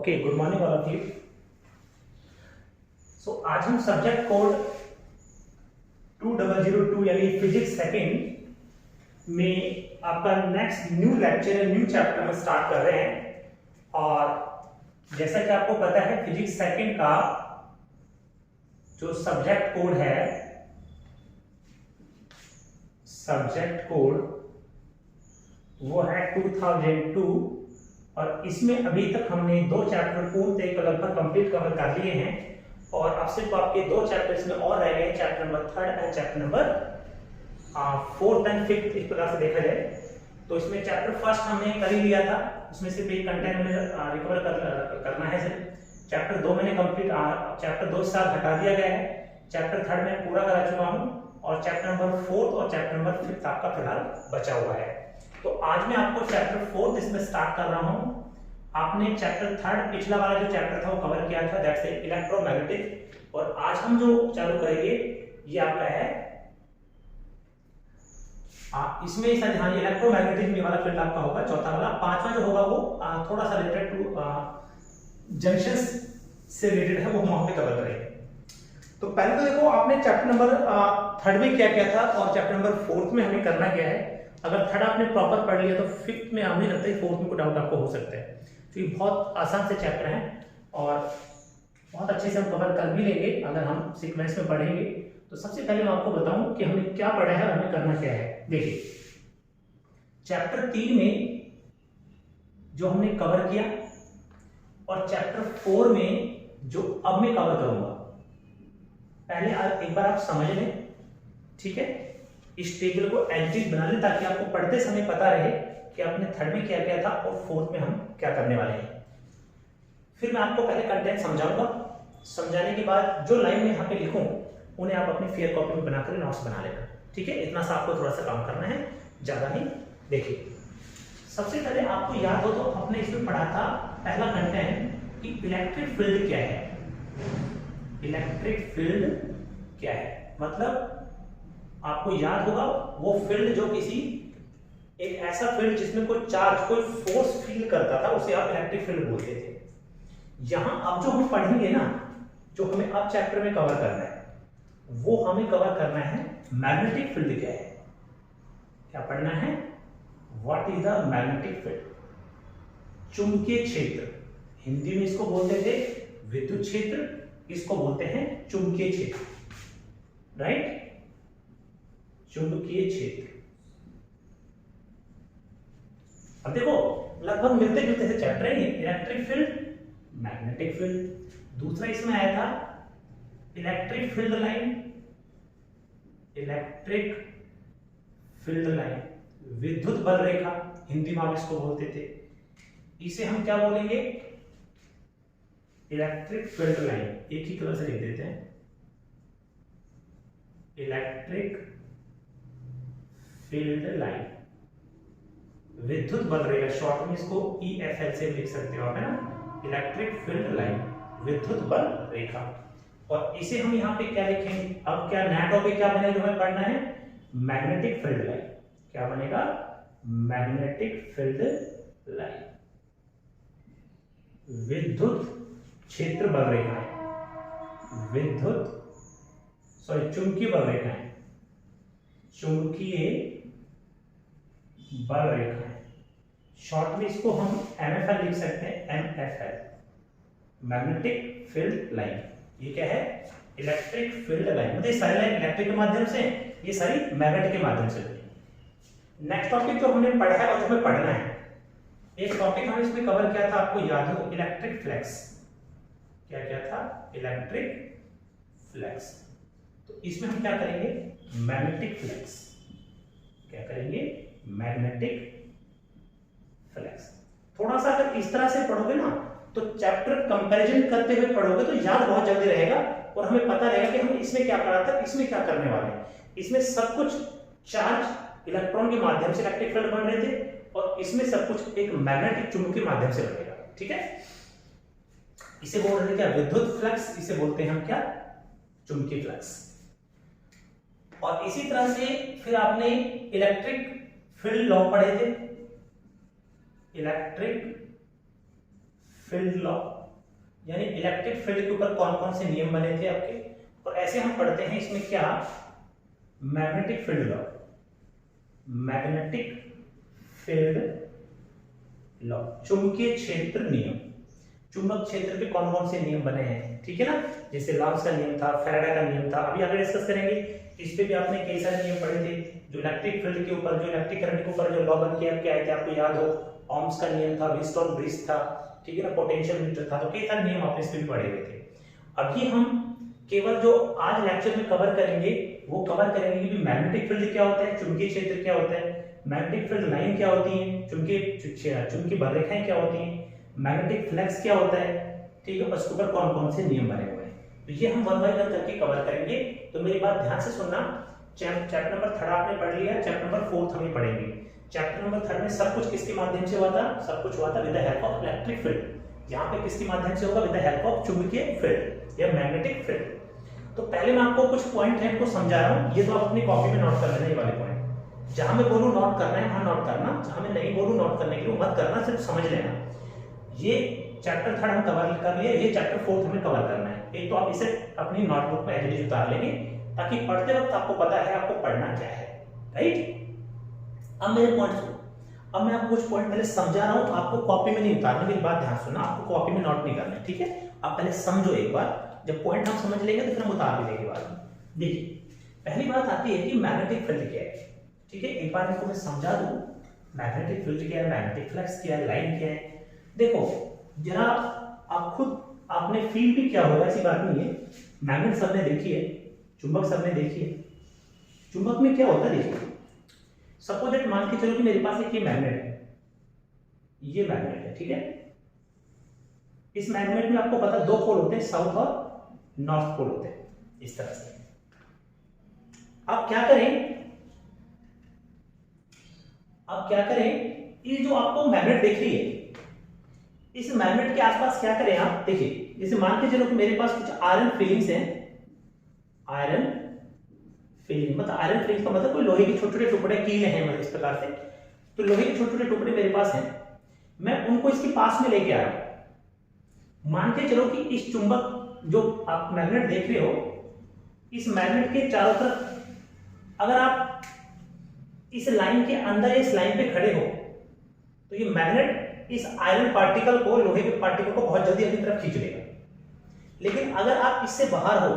Okay, good morning all of you. So आज हम subject code 2002 यानी फिजिक्स सेकंड में आपका next new lecture new chapter में स्टार्ट कर रहे हैं। और जैसा कि आपको पता है फिजिक्स सेकंड का जो सब्जेक्ट कोड है, सब्जेक्ट कोड वो है 2002 और इसमें अभी तक हमने दो चैप्टर पूर्णतः लगभग कंप्लीट कवर कर लिए हैं और अब सिर्फ आपके दो चैप्टर्स में और रह गए, chapter number 3 and chapter number 4th and 5th। इस प्रकार से देखा जाए तो इसमें चैप्टर फर्स्ट हमने कर ही लिया था, उसमें सिर्फ एक कंटेंट में रिकवर करना है। सिर्फ चैप्टर 2 मैंने कंप्लीट, चैप्टर 2 से हटा दिया गया है। चैप्टर 3 में पूरा करा चुका हूँ और चैप्टर नंबर 4th और चैप्टर नंबर 5th आपका फिलहाल बचा हुआ है। तो आज मैं आपको चैप्टर 4th इसमें स्टार्ट कर रहा हूँ। आपने चैप्टर 3 पिछला वाला जो चैप्टर था वो कवर किया था, दैट्स इलेक्ट्रोमैग्नेटिक। और आज हम जो चालू करेंगे ये आपका है इसमें इलेक्ट्रोमैग्नेटिज्म वाला फील्ड आपका होगा चौथा वाला। पांचवा जो होगा वो थोड़ा सा रिलेटेड टू जंक्शंस से रिलेटेड है, वो हम वहां पे कवर करेंगे। तो पहले तो देखो आपने चैप्टर नंबर 3 में क्या किया था और चैप्टर नंबर 4th में हमें करना क्या है। अगर 3rd आपने प्रॉपर पढ़ लिया तो 5th में हमें लगता है 4th में कोई डाउट आपको हो सकता है। तो ये बहुत आसान से चैप्टर हैं और बहुत अच्छे से हम कवर कर भी लेंगे अगर हम सीक्वेंस में पढ़ेंगे। तो सबसे पहले मैं आपको बताऊं कि हमने क्या पढ़ा है और हमें करना क्या है। देखिए चैप्टर 3 में जो हमने कवर किया और चैप्टर 4 में जो अब मैं कवर करूंगा, पहले एक बार आप समझ लें, ठीक है। इस टेबल को एडिट बना लें ताकि आपको पढ़ते समय पता रहे कि आपने 3rd में क्या किया था और 4th में हम क्या करने वाले हैं। फिर मैं आपको पहले कंटेंट समझाऊंगा, समझाने के बाद जो लाइन में यहाँ पे लिखूं उन्हें आप अपनी फेयर कॉपी में बनाकर नोट्स बना लेना, ठीक है। इतना सा आपको थोड़ा सा काम करना है, ज्यादा नहीं। देखिए सबसे पहले आपको याद हो तो आपने इसमें पढ़ा था पहला कंटेंट कि इलेक्ट्रिक फील्ड क्या है। इलेक्ट्रिक फील्ड क्या है मतलब आपको याद होगा वो फील्ड जो किसी एक ऐसा फील्ड जिसमें कोई चार्ज कोई फोर्स फील करता था उसे आप इलेक्ट्रिक फील्ड बोलते थे। यहां अब जो हम पढ़ेंगे ना, जो हमें अब चैप्टर में कवर करना है वो हमें कवर करना है मैग्नेटिक फील्ड क्या है। क्या पढ़ना है? What is the magnetic field. चुंबकीय क्षेत्र, हिंदी में इसको बोलते थे विद्युत क्षेत्र, इसको बोलते हैं चुंबकीय क्षेत्र, राइट। चुंबकीय क्षेत्र। अब देखो लगभग मिलते जुलते से चैप्टर है, इलेक्ट्रिक फील्ड मैग्नेटिक फील्ड। दूसरा इसमें आया था electric field line, electric field line, विद्युत बल रेखा, हिंदी में हम इसको बोलते थे। इसे हम क्या बोलेंगे? Electric field line. एक ही कलर से लिख देते हैं, इलेक्ट्रिक फील्ड लाइन, विद्युत बल रेखा, शॉर्ट में इसको EFL से लिख सकते हो आप, है ना। इलेक्ट्रिक फील्ड लाइन, विद्युत बल रेखा। और इसे हम यहाँ पे क्या लिखेंगे? अब क्या नया टॉपिक क्या बनेगा जो हमें पढ़ना है? Magnetic field line. क्या बनेगा? मैग्नेटिक फील्ड लाइन, विद्युत क्षेत्र बल रेखाएं, चुंबकीय बल रेखाएं, चुंबकीय बल रेखाएं। शॉर्ट में इसको हम MFL लिख सकते हैं, MFL, मैग्नेटिक फील्ड लाइन। ये क्या है? Electric field line. मतलब सारी लाइन इलेक्ट्रिक के माध्यम से, ये सारी मैग्नेटिक के माध्यम से। नेक्स्ट टॉपिक जो हमने पढ़ा है और जो हमें पढ़ना है, एक टॉपिक हम इसमें कवर किया था, आपको याद हो, इलेक्ट्रिक फ्लक्स। क्या था? Electric flux. तो इसमें हम क्या करेंगे? Magnetic flux. क्या करेंगे? Magnetic flux. थोड़ा सा अगर इस तरह से पढ़ोगे ना तो चैप्टर कंपैरिजन करते हुए पढ़ोगे तो याद बहुत जल्दी रहेगा और हमें पता रहेगा कि हम इसमें क्या पढ़ा था, इसमें क्या करने वाले हैं। इसमें सब कुछ चार्ज इलेक्ट्रॉन के माध्यम से इलेक्ट्रिक फील्ड बन रहे थे और इसमें सब कुछ एक मैग्नेटिक चुंबक के माध्यम से बनेगा, ठीक है। इसे बोल रहे हैं क्या? विद्युत फ्लक्स। इसे बोलते हैं हम क्या? चुंबकीय फ्लक्स। और इसी तरह से फिर आपने इलेक्ट्रिक फील्ड लॉ पढ़े थे, इलेक्ट्रिक फील्ड लॉ, यानी इलेक्ट्रिक फील्ड के ऊपर कौन कौन से नियम बने थे आपके, और ऐसे हम पढ़ते हैं इसमें क्या, magnetic field law, magnetic field law, चुंबकीय क्षेत्र नियम, चुंबक क्षेत्र पे कौन कौन से नियम बने हैं, ठीक है ना, जैसे लॉरेंत्ज का नियम था, फैराडे का नियम था, अभी आगे डिस्कस करेंगे। इस पे भी आपने कई सारे नियम पढ़े थे, जो इलेक्ट्रिक फील्ड के ऊपर, जो इलेक्ट्रिक करंट के ऊपर जो लॉ बन के आपके आए थे, आपको याद हो, ओम्स का नियम था, व्हीटस्टोन ब्रिज था, ठीक है ना, पोटेंशियल मीटर था, तो कई सारे नियम आपने इस पे भी पढ़े हुए थे। अभी हम केवल जो आज लेक्चर में कवर करेंगे वो कवर करेंगे कि मैग्नेटिक फील्ड क्या होता है, चुंबकीय क्षेत्र क्या होता है, मैग्नेटिक फील्ड लाइन क्या होती है, चुंबकीय बलरेखाएं क्या होती हैं, मैग्नेटिक फ्लक्स क्या होता है, ठीक है, उसके ऊपर कौन कौन से नियम बने हुए हैं, तो ये हम वन बाय वन करके कवर करेंगे। तो मेरी बात ध्यान से सुनना, चैप्टर नंबर 3 आपने पढ़ लिया, चैप्टर नंबर 4 हम पढ़ेंगे। चैप्टर नंबर 3 में सब कुछ किसके माध्यम से हुआ था, सब कुछ हुआ था with the help of electric field. यहाँ पे किसके माध्यम से होगा, विद द हेल्प ऑफ चुंबकीय फील्ड या मैग्नेटिक फील्ड। तो पहले मैं आपको कुछ पॉइंट है को समझा रहा हूँ, ये तो आप अपनी कॉपी में नोट कर लेना, ये वाले पॉइंट जहां मैं बोलूँ नोट करना है वहां नोट करना, जहां मैं नहीं बोलूँ नोट करने के लिए मत करना, सिर्फ समझ लेना। ये चैप्टर 3 हम कवर कर लिए, ये चैप्टर 4 हमें कवर करना है। एक तो आप इसे अपनी नोटबुक में एज उतार लेंगे ताकि पढ़ते वक्त आपको पता है आपको पढ़ना क्या है, राइट। अब मेरे पॉइंट सुनो, अब मैं आपको कुछ पॉइंट पहले समझा रहा हूँ, आपको कॉपी में नहीं उतारना, मेरी बात ध्यान सुनना, आपको कॉपी में नोट नहीं करना, ठीक है। आप पहले समझो एक बार, जब पॉइंट हम समझ लेंगे तो फिर हम उतार भी लेंगे बाद में। देखिए पहली बात आती है कि मैग्नेटिक फील्ड क्या है, ठीक है, एक बार इनको मैं समझा दूं, मैग्नेटिक फील्ड क्या है, मैग्नेटिक फ्लक्स क्या है, लाइन क्या है। देखो जरा आप खुद, आपने फील भी किया होगा, ऐसी बात नहीं है, मैग्नेट सबने देखी है, चुंबक सबने देखी है। चुंबक में क्या होता है, देखिए सपोज दैट मान के चलो कि मेरे पास एक ये मैग्नेट है, ये मैग्नेट है, ठीक है। इस मैग्नेट में आपको पता 2 पोल होते हैं, साउथ और नॉर्थ पोल होते हैं, इस तरह से। आप क्या करें, ये जो आपको मैग्नेट दिख रही है, इस मैग्नेट के आसपास क्या करें आप, देखिए जैसे मान के चलो कि मेरे पास कुछ आयरन फिलिंग्स हैं, आयरन फिलिंग मतलब आयरन फिलिंग्स का मतलब कोई लोहे के छोटे छोटे टुकड़े कील हैं, मतलब इस प्रकार से, तो लोहे के छोटे छोटे टुकड़े मेरे पास हैं, मैं उनको इसके पास में लेके आ रहा हूं। मान के चलो कि इस चुंबक जो आप मैग्नेट देख रहे हो, इस मैग्नेट के चारों तरफ अगर आप इस लाइन के अंदर, इस लाइन पे खड़े हो, तो ये मैग्नेट इस आयरन पार्टिकल को, लोहे के पार्टिकल को बहुत जल्दी अपनी तरफ खींच लेगा। लेकिन अगर आप इससे बाहर हो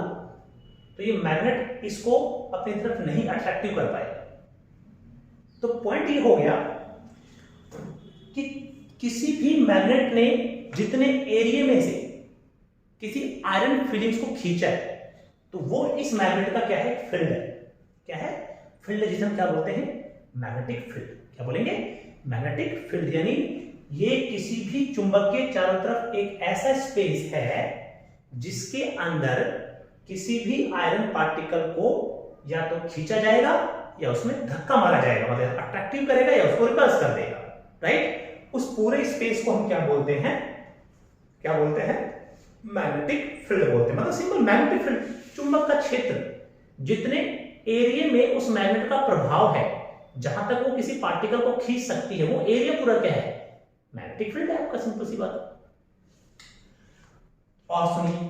तो ये मैग्नेट इसको अपनी तरफ नहीं अट्रैक्टिव कर पाएगा। तो पॉइंट ये हो गया कि किसी भी मैग्नेट ने जितने एरिया में से किसी आयरन फिलिंग्स को खींचा है, तो वो इस मैग्नेट का क्या है, फील्ड है। क्या है, फील्ड, जिसे हम क्या बोलते हैं, मैग्नेटिक फील्ड। क्या बोलेंगे, मैग्नेटिक फील्ड। यानी ये किसी भी चुंबक के चारों तरफ एक ऐसा स्पेस है जिसके अंदर किसी भी आयरन पार्टिकल को या तो खींचा जाएगा या उसमें धक्का मारा जाएगा, मतलब अट्रैक्टिव करेगा या उसको रिपल्स कर देगा, राइट। उस पूरे स्पेस को हम क्या बोलते हैं, क्या बोलते हैं, मैग्नेटिक फील्ड बोलते हैं। मतलब सिंपल मैग्नेटिक फील्ड, चुंबक का क्षेत्र, जितने एरिया में उस मैग्नेट का प्रभाव है, जहां तक वो किसी पार्टिकल को खींच सकती है, वो एरिया पूरा क्या है, मैग्नेटिक फील्ड है आपका, सिंपल सी बात। और सुनिए,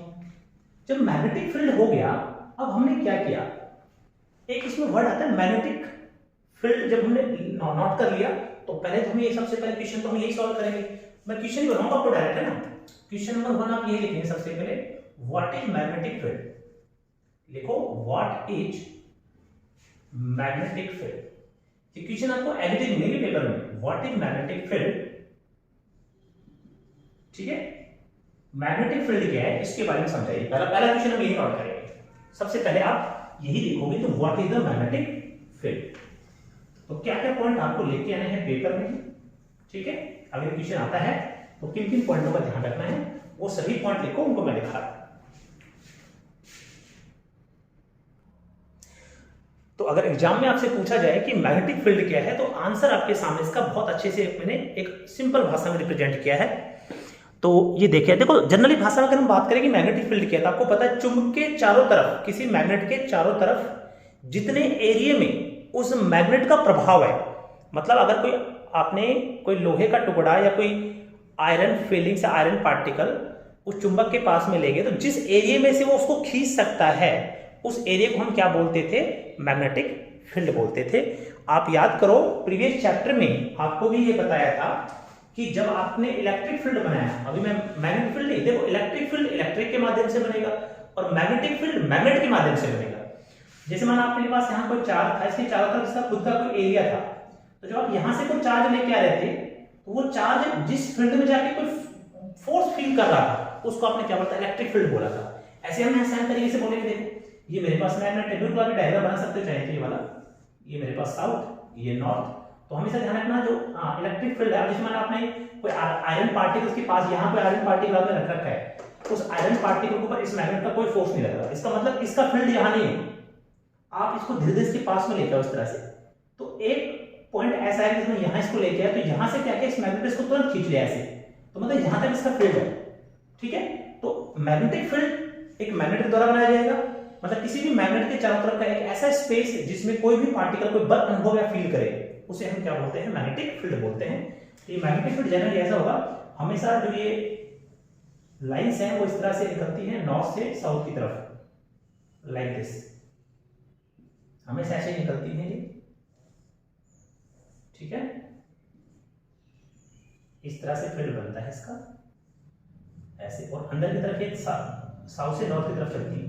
जब मैग्नेटिक फील्ड हो गया, अब हमने क्या किया, एक इसमें वर्ड आता है मैग्नेटिक फील्ड। जब हमने नोट कर लिया तो पहले तो हमें सबसे पहले क्वेश्चन तो हम यही सॉल्व करेंगे। मैं क्वेश्चन ही बनाऊंगा आपको डायरेक्ट, है ना। क्वेश्चन नंबर 1 आप यही लिखेंगे सबसे पहले, व्हाट इज मैग्नेटिक फील्ड। लिखो व्हाट इज मैग्नेटिक फील्ड। ये क्वेश्चन आपको एडिटिंग मिलेगी पेपर में, व्हाट इज मैग्नेटिक फील्ड, ठीक है। मैग्नेटिक फील्ड क्या है इसके बारे में समझाइए। पहला क्वेश्चन हम यही नोट करेंगे। सबसे पहले आप यही लिखोगे तो what is the magnetic field. तो क्या क्या पॉइंट आपको लेके आने हैं पेपर में, ठीक है। अगर क्वेश्चन आता है तो किन किन पॉइंटों का ध्यान रखना है, वो सभी पॉइंट लिखो, उनको मैं लिखा रहा हूं। तो अगर एग्जाम में आपसे पूछा जाए कि मैग्नेटिक फील्ड क्या है, तो आंसर आपके सामने इसका बहुत अच्छे से मैंने एक सिंपल भाषा में रिप्रेजेंट किया है। तो ये देखिए, देखो जनरली भाषा में अगर हम बात करें कि मैग्नेटिक फील्ड क्या है, तो आपको पता है चुंबक के चारों तरफ, किसी मैग्नेट के चारों तरफ जितने एरिया में उस मैग्नेट का प्रभाव है, मतलब अगर कोई आपने कोई लोहे का टुकड़ा या कोई आयरन फिलिंग से आयरन पार्टिकल उस चुंबक के पास में ले गए, तो जिस एरिया में से वो उसको खींच सकता है उस एरिया को हम क्या बोलते थे? मैग्नेटिक फील्ड बोलते थे। आप याद करो प्रीवियस चैप्टर में आपको भी ये बताया था कि जब आपने इलेक्ट्रिक फील्ड बनाया, अभी मैं मैग्नेटिक फील्ड नहीं, देखो इलेक्ट्रिक फील्ड इलेक्ट्रिक के माध्यम से बनेगा और मैग्नेटिक फील्ड मैग्नेट के माध्यम से बनेगा। जैसे माना आपके पास यहाँ कोई चार्ज था, इसके चारों तरफ इसका खुद का कोई एरिया था, तो जब आप यहाँ से कोई चार्ज लेके आ रहे थे तो वो चार्ज जिस फील्ड में जाके कोई फोर्स फील कर रहा था उसको आपने क्या बोला था? इलेक्ट्रिक फील्ड बोला था। ऐसे हम आसान तरीके से बोलेंगे, देखो ये मेरे पास मैं टेबल क्लॉक डायग्राम बना सकते हो चाहे, ये वाला, ये मेरे पास साउथ, ये नॉर्थ। तो हमेशा ध्यान रखना जो इलेक्ट्रिक फील्ड है, जिसमें मैंने आपने कोई आयरन पार्टिकल के पास यहाँ पे आयरन पार्टिकल आपने रख रखा है, उस आयरन पार्टिकल के ऊपर इस मैग्नेट का कोई फोर्स नहीं लग रहा, इसका मतलब इसका फील्ड यहाँ नहीं है। आप इसको धीरे धीरे इसके पास में लेके आओ इस तरह से, तो एक पॉइंट ऐसा है कि यहाँ इसको लेके आया तो यहाँ से क्या किया, इस मैग्नेट इसको तुरंत खींच लिया ऐसे, तो मतलब यहाँ तक इसका फील्ड है। ठीक है, तो मैग्नेटिक फील्ड एक मैग्नेट के द्वारा बनाया जाएगा, मतलब किसी भी मैग्नेट के चारों तरफ का एक ऐसा स्पेस जिसमें कोई भी पार्टिकल कोई बल अनुभव या फील करे, उसे हम क्या बोलते हैं? मैग्नेटिक फील्ड बोलते हैं। ये मैग्नेटिक फील्ड जनरली ऐसा होगा, हमेशा जो ये लाइंस हैं वो इस तरह से निकलती हैं नॉर्थ से साउथ की तरफ, लाइक दिस, हमेशा ऐसे निकलती हैं ये। ठीक है, इस तरह से फील्ड बनता है इसका ऐसे, और अंदर की तरफ ये साउथ से नॉर्थ की तरफ चलती है,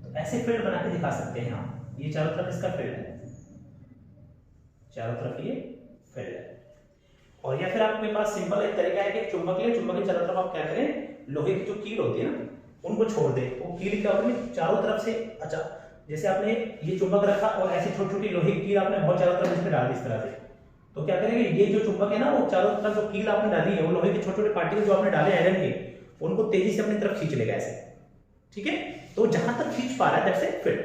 तो ऐसे फील्ड बना के दिखा सकते हैं हम। ये चारों तरफ इसका फील्ड है, चारों तरफ ये फील्ड है। और या फिर आपके पास सिंपल एक तरीका है कि चुंबक ले, चुंबक के चारों तरफ आप क्या करें, लोहे की जो कील होती है ना उनको छोड़ दें, तो कील क्या होगी चारों तरफ से, अच्छा जैसे आपने ये चुंबक रखा और ऐसी छोटी छोटी लोहे की कील आपने बहुत चारों तरफ इसमें डाल दी इस तरह से, तो क्या करेंगे, ये जो चुंबक है ना वो चारों तरफ जो कील आपने डाली है वो लोहे के छोटे छोटे पार्टिकल जो आपने डाले आयरन के, उनको तेजी से अपनी तरफ खींच लेगा ऐसे। ठीक है, तो जहां तक खींच पा रहा है दैट्स इट फिट।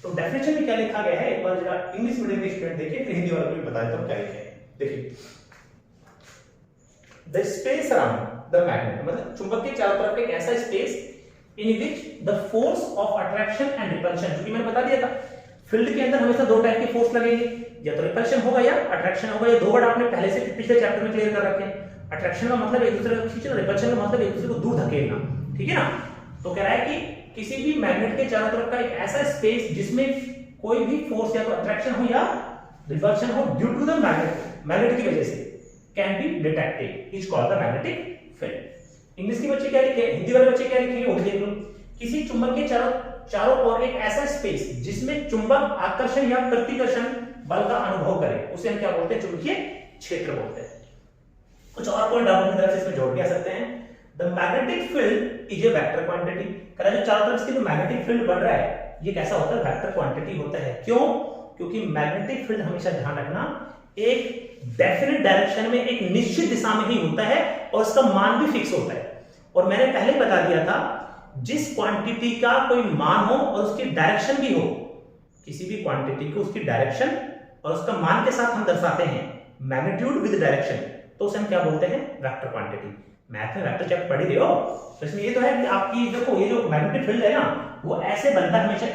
तो डेफिनेशन में क्या लिखा गया है, एक बार जरा इंग्लिश मीडियम के स्टूडेंट देखिए, फिर हिंदी वालों को भी बताया तो क्या लिखा है। देखिए, the space around the magnet, मतलब चुंबक के चारों तरफ एक ऐसा space in which the force of attraction and repulsion, क्योंकि मैंने बता दिया था फील्ड के अंदर हमेशा दो टाइप के फोर्स लगेंगे, या तो रिपल्शन होगा या अट्रैक्शन होगा। ये दो वर्ड आपने पहले से पिछले चैप्टर में क्लियर कर रखे हैं। अट्रैक्शन का मतलब एक दूसरे को खींचना, रिपल्शन का मतलब एक दूसरे को दूर धकेलना। ठीक है ना, तो कह रहा है कि किसी भी मैग्नेट के चारों तरफ का एक ऐसा स्पेस जिसमें कोई भी फोर्स या तो अट्रैक्शन हो या रिपल्शन हो ड्यू टू द मैग्नेट की वजह से can be detected is called the magnetic field. English के बच्चे क्या लिखे, हिंदी वाले बच्चे क्या लिखेंगे वो देख लो। किसी चुंबक के चारों ओर एक ऐसा स्पेस जिसमें चुंबक आकर्षण या प्रतिकर्षण बल का अनुभव करे, उसे हम क्या बोलते हैं? चुंबकीय क्षेत्र बोलते हैं। कुछ और पॉइंट आप अपनी तरफ से इसमें जोड़ के आ सकते हैं। The magnetic field is A vector quantity, कह जो चारों तरफ से जो मैग्नेटिक फील्ड बन रहा है ये कैसा होता है? वेक्टर क्वांटिटी होता है। क्यों? क्योंकि मैग्नेटिक फील्ड हमेशा ध्यान रखना एक डेफिनेट डायरेक्शन में, एक निश्चित दिशा में ही होता है और उसका मान भी फिक्स होता है। और मैंने पहले बता दिया था जिस क्वांटिटी का कोई मान हो और उसकी डायरेक्शन भी हो, किसी भी क्वांटिटी को उसकी डायरेक्शन और उसका मान के साथ हम दर्शाते हैं, मैग्नीट्यूड विद डायरेक्शन, तो उसे हम क्या बोलते हैं? Vector quantity. मैथ में वेक्टर चैप्टर पढ़ ही रहे हो, तो इसमें ये तो है कि आपकी देखो ये जो मैग्नेटिक फील्ड है ना वो ऐसे बनता है हमेशा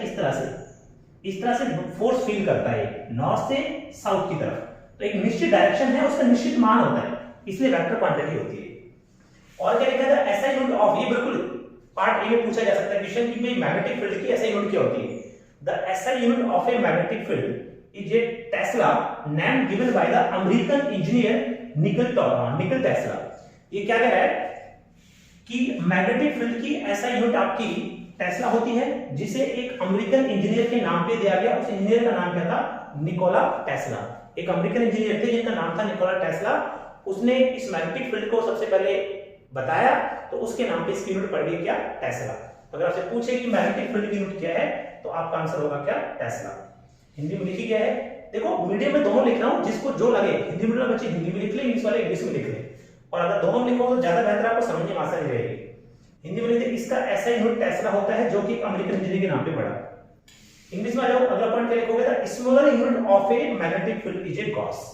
इस तरह से फोर्स फील करता है नॉर्थ से साउथ की तरफ, तो एक निश्चित डायरेक्शन है, उसका निश्चित मान होता है, इसलिए वेक्टर क्वांटिटी होती है। और क्या लिखा था? एसआई यूनिट ऑफ, ये बिल्कुल पार्ट ए में पूछा जा सकता है क्वेश्चन कि मैग्नेटिक फील्ड की एसआई यूनिट क्या होती है? The SI unit of a magnetic field is a tesla, name given by the American engineer Nikola Tesla. ये क्या कह रहा है कि मैग्नेटिक फील्ड की एसआई यूनिट आपकी टेस्ला होती है, जिसे एक अमेरिकन इंजीनियर के नाम पे दिया गया। उस इंजीनियर का नाम क्या था? Nikola Tesla. एक अमेरिकन इंजीनियर थे जिनका नाम था निकोला टेस्ला। उसने इस मैग्नेटिक फील्ड को सबसे पहले बताया, तो उसके नाम पे इसकी यूनिट पड़ गई क्या? टेस्ला। अगर आपसे पूछे कि मैग्नेटिक फील्ड की यूनिट क्या है, तो आपका आंसर होगा क्या? टेस्ला। हिंदी में लिखी गया है, देखो मीडियम में दोनों लिख रहा हूं, जिसको जो लगे, हिंदी मीडियम बच्चे हिंदी में लिख ले, इंग्लिश वाले इंग्लिश में लिख ले, और अगर दोनों लिखो तो ज्यादा बेहतर, आपको समझने में आसानी रहेगी। हिंदी में लिखिए इसका एसआई यूनिट टेस्ला होता है, जो कि एक अमेरिकन इंजीनियर के नाम पे पड़ा। इंग्लिश में आ जाओ, अगला पॉइंट क्या लिखोगे? The smaller unit of a magnetic field is A Gauss.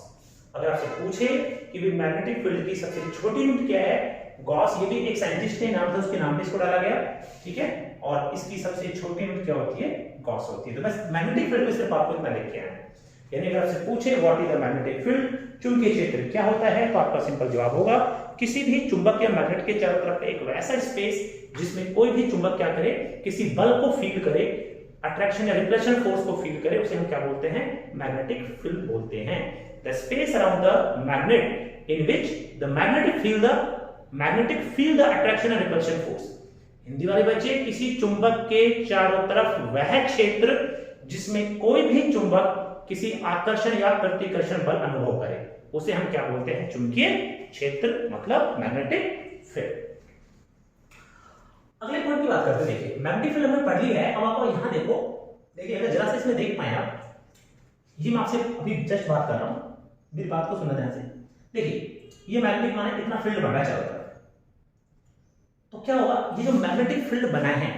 अगर आपसे पूछे कि भी मैग्नेटिक फील्ड की सबसे छोटी यूनिट क्या है, गॉस। ये भी एक साइंटिस्ट के नाम था, उसके नाम पे इसको डाला गया, ठीक है। और इसकी सबसे छोटी यूनिट क्या होती है? गॉस होती है। तो बस मैग्नेटिक फील्ड में सिर्फ आपको इतना लिख के आना है। यानी अगर आपसे पूछे what is the magnetic field, चुंबकीय क्षेत्र क्या होता है, तो आपका सिंपल जवाब होगा किसी भी चुंबक या मैग्नेट के चारों तरफ एक वैसा स्पेस जिसमें कोई भी चुंबक क्या करे, किसी बल को फील करे, अट्रैक्शन या रिपल्शन फोर्स को फील करे, उसे हम क्या बोलते हैं, मैग्नेटिक फील्ड बोलते हैं। The space around the magnet in which the magnetic field the attraction and repulsion force. Hindi वाले बच्चे, किसी चुंबक के चारों तरफ वह क्षेत्र जिसमें कोई भी चुंबक किसी आकर्षण या प्रतिकर्षण बल अनुभव करे, उसे हम क्या बोलते हैं, चुंबकीय क्षेत्र, मतलब मैग्नेटिक फील्ड। अगले पॉइंट की बात करते हैं। देखिए मैग्नेटिक फील्ड हमने पढ़ लिया है, अब आपको यहां देखो, देखिए अगर जरा से इसमें देख पाए आप, ये मैं आपसे अभी जस्ट बात कर रहा हूं, मेरी बात को सुनना ध्यान से। देखिए ये मैग्नेटिक माने इतना फील्ड बन रहा है चारों तरफ, तो क्या होगा, ये जो मैग्नेटिक फील्ड बना है,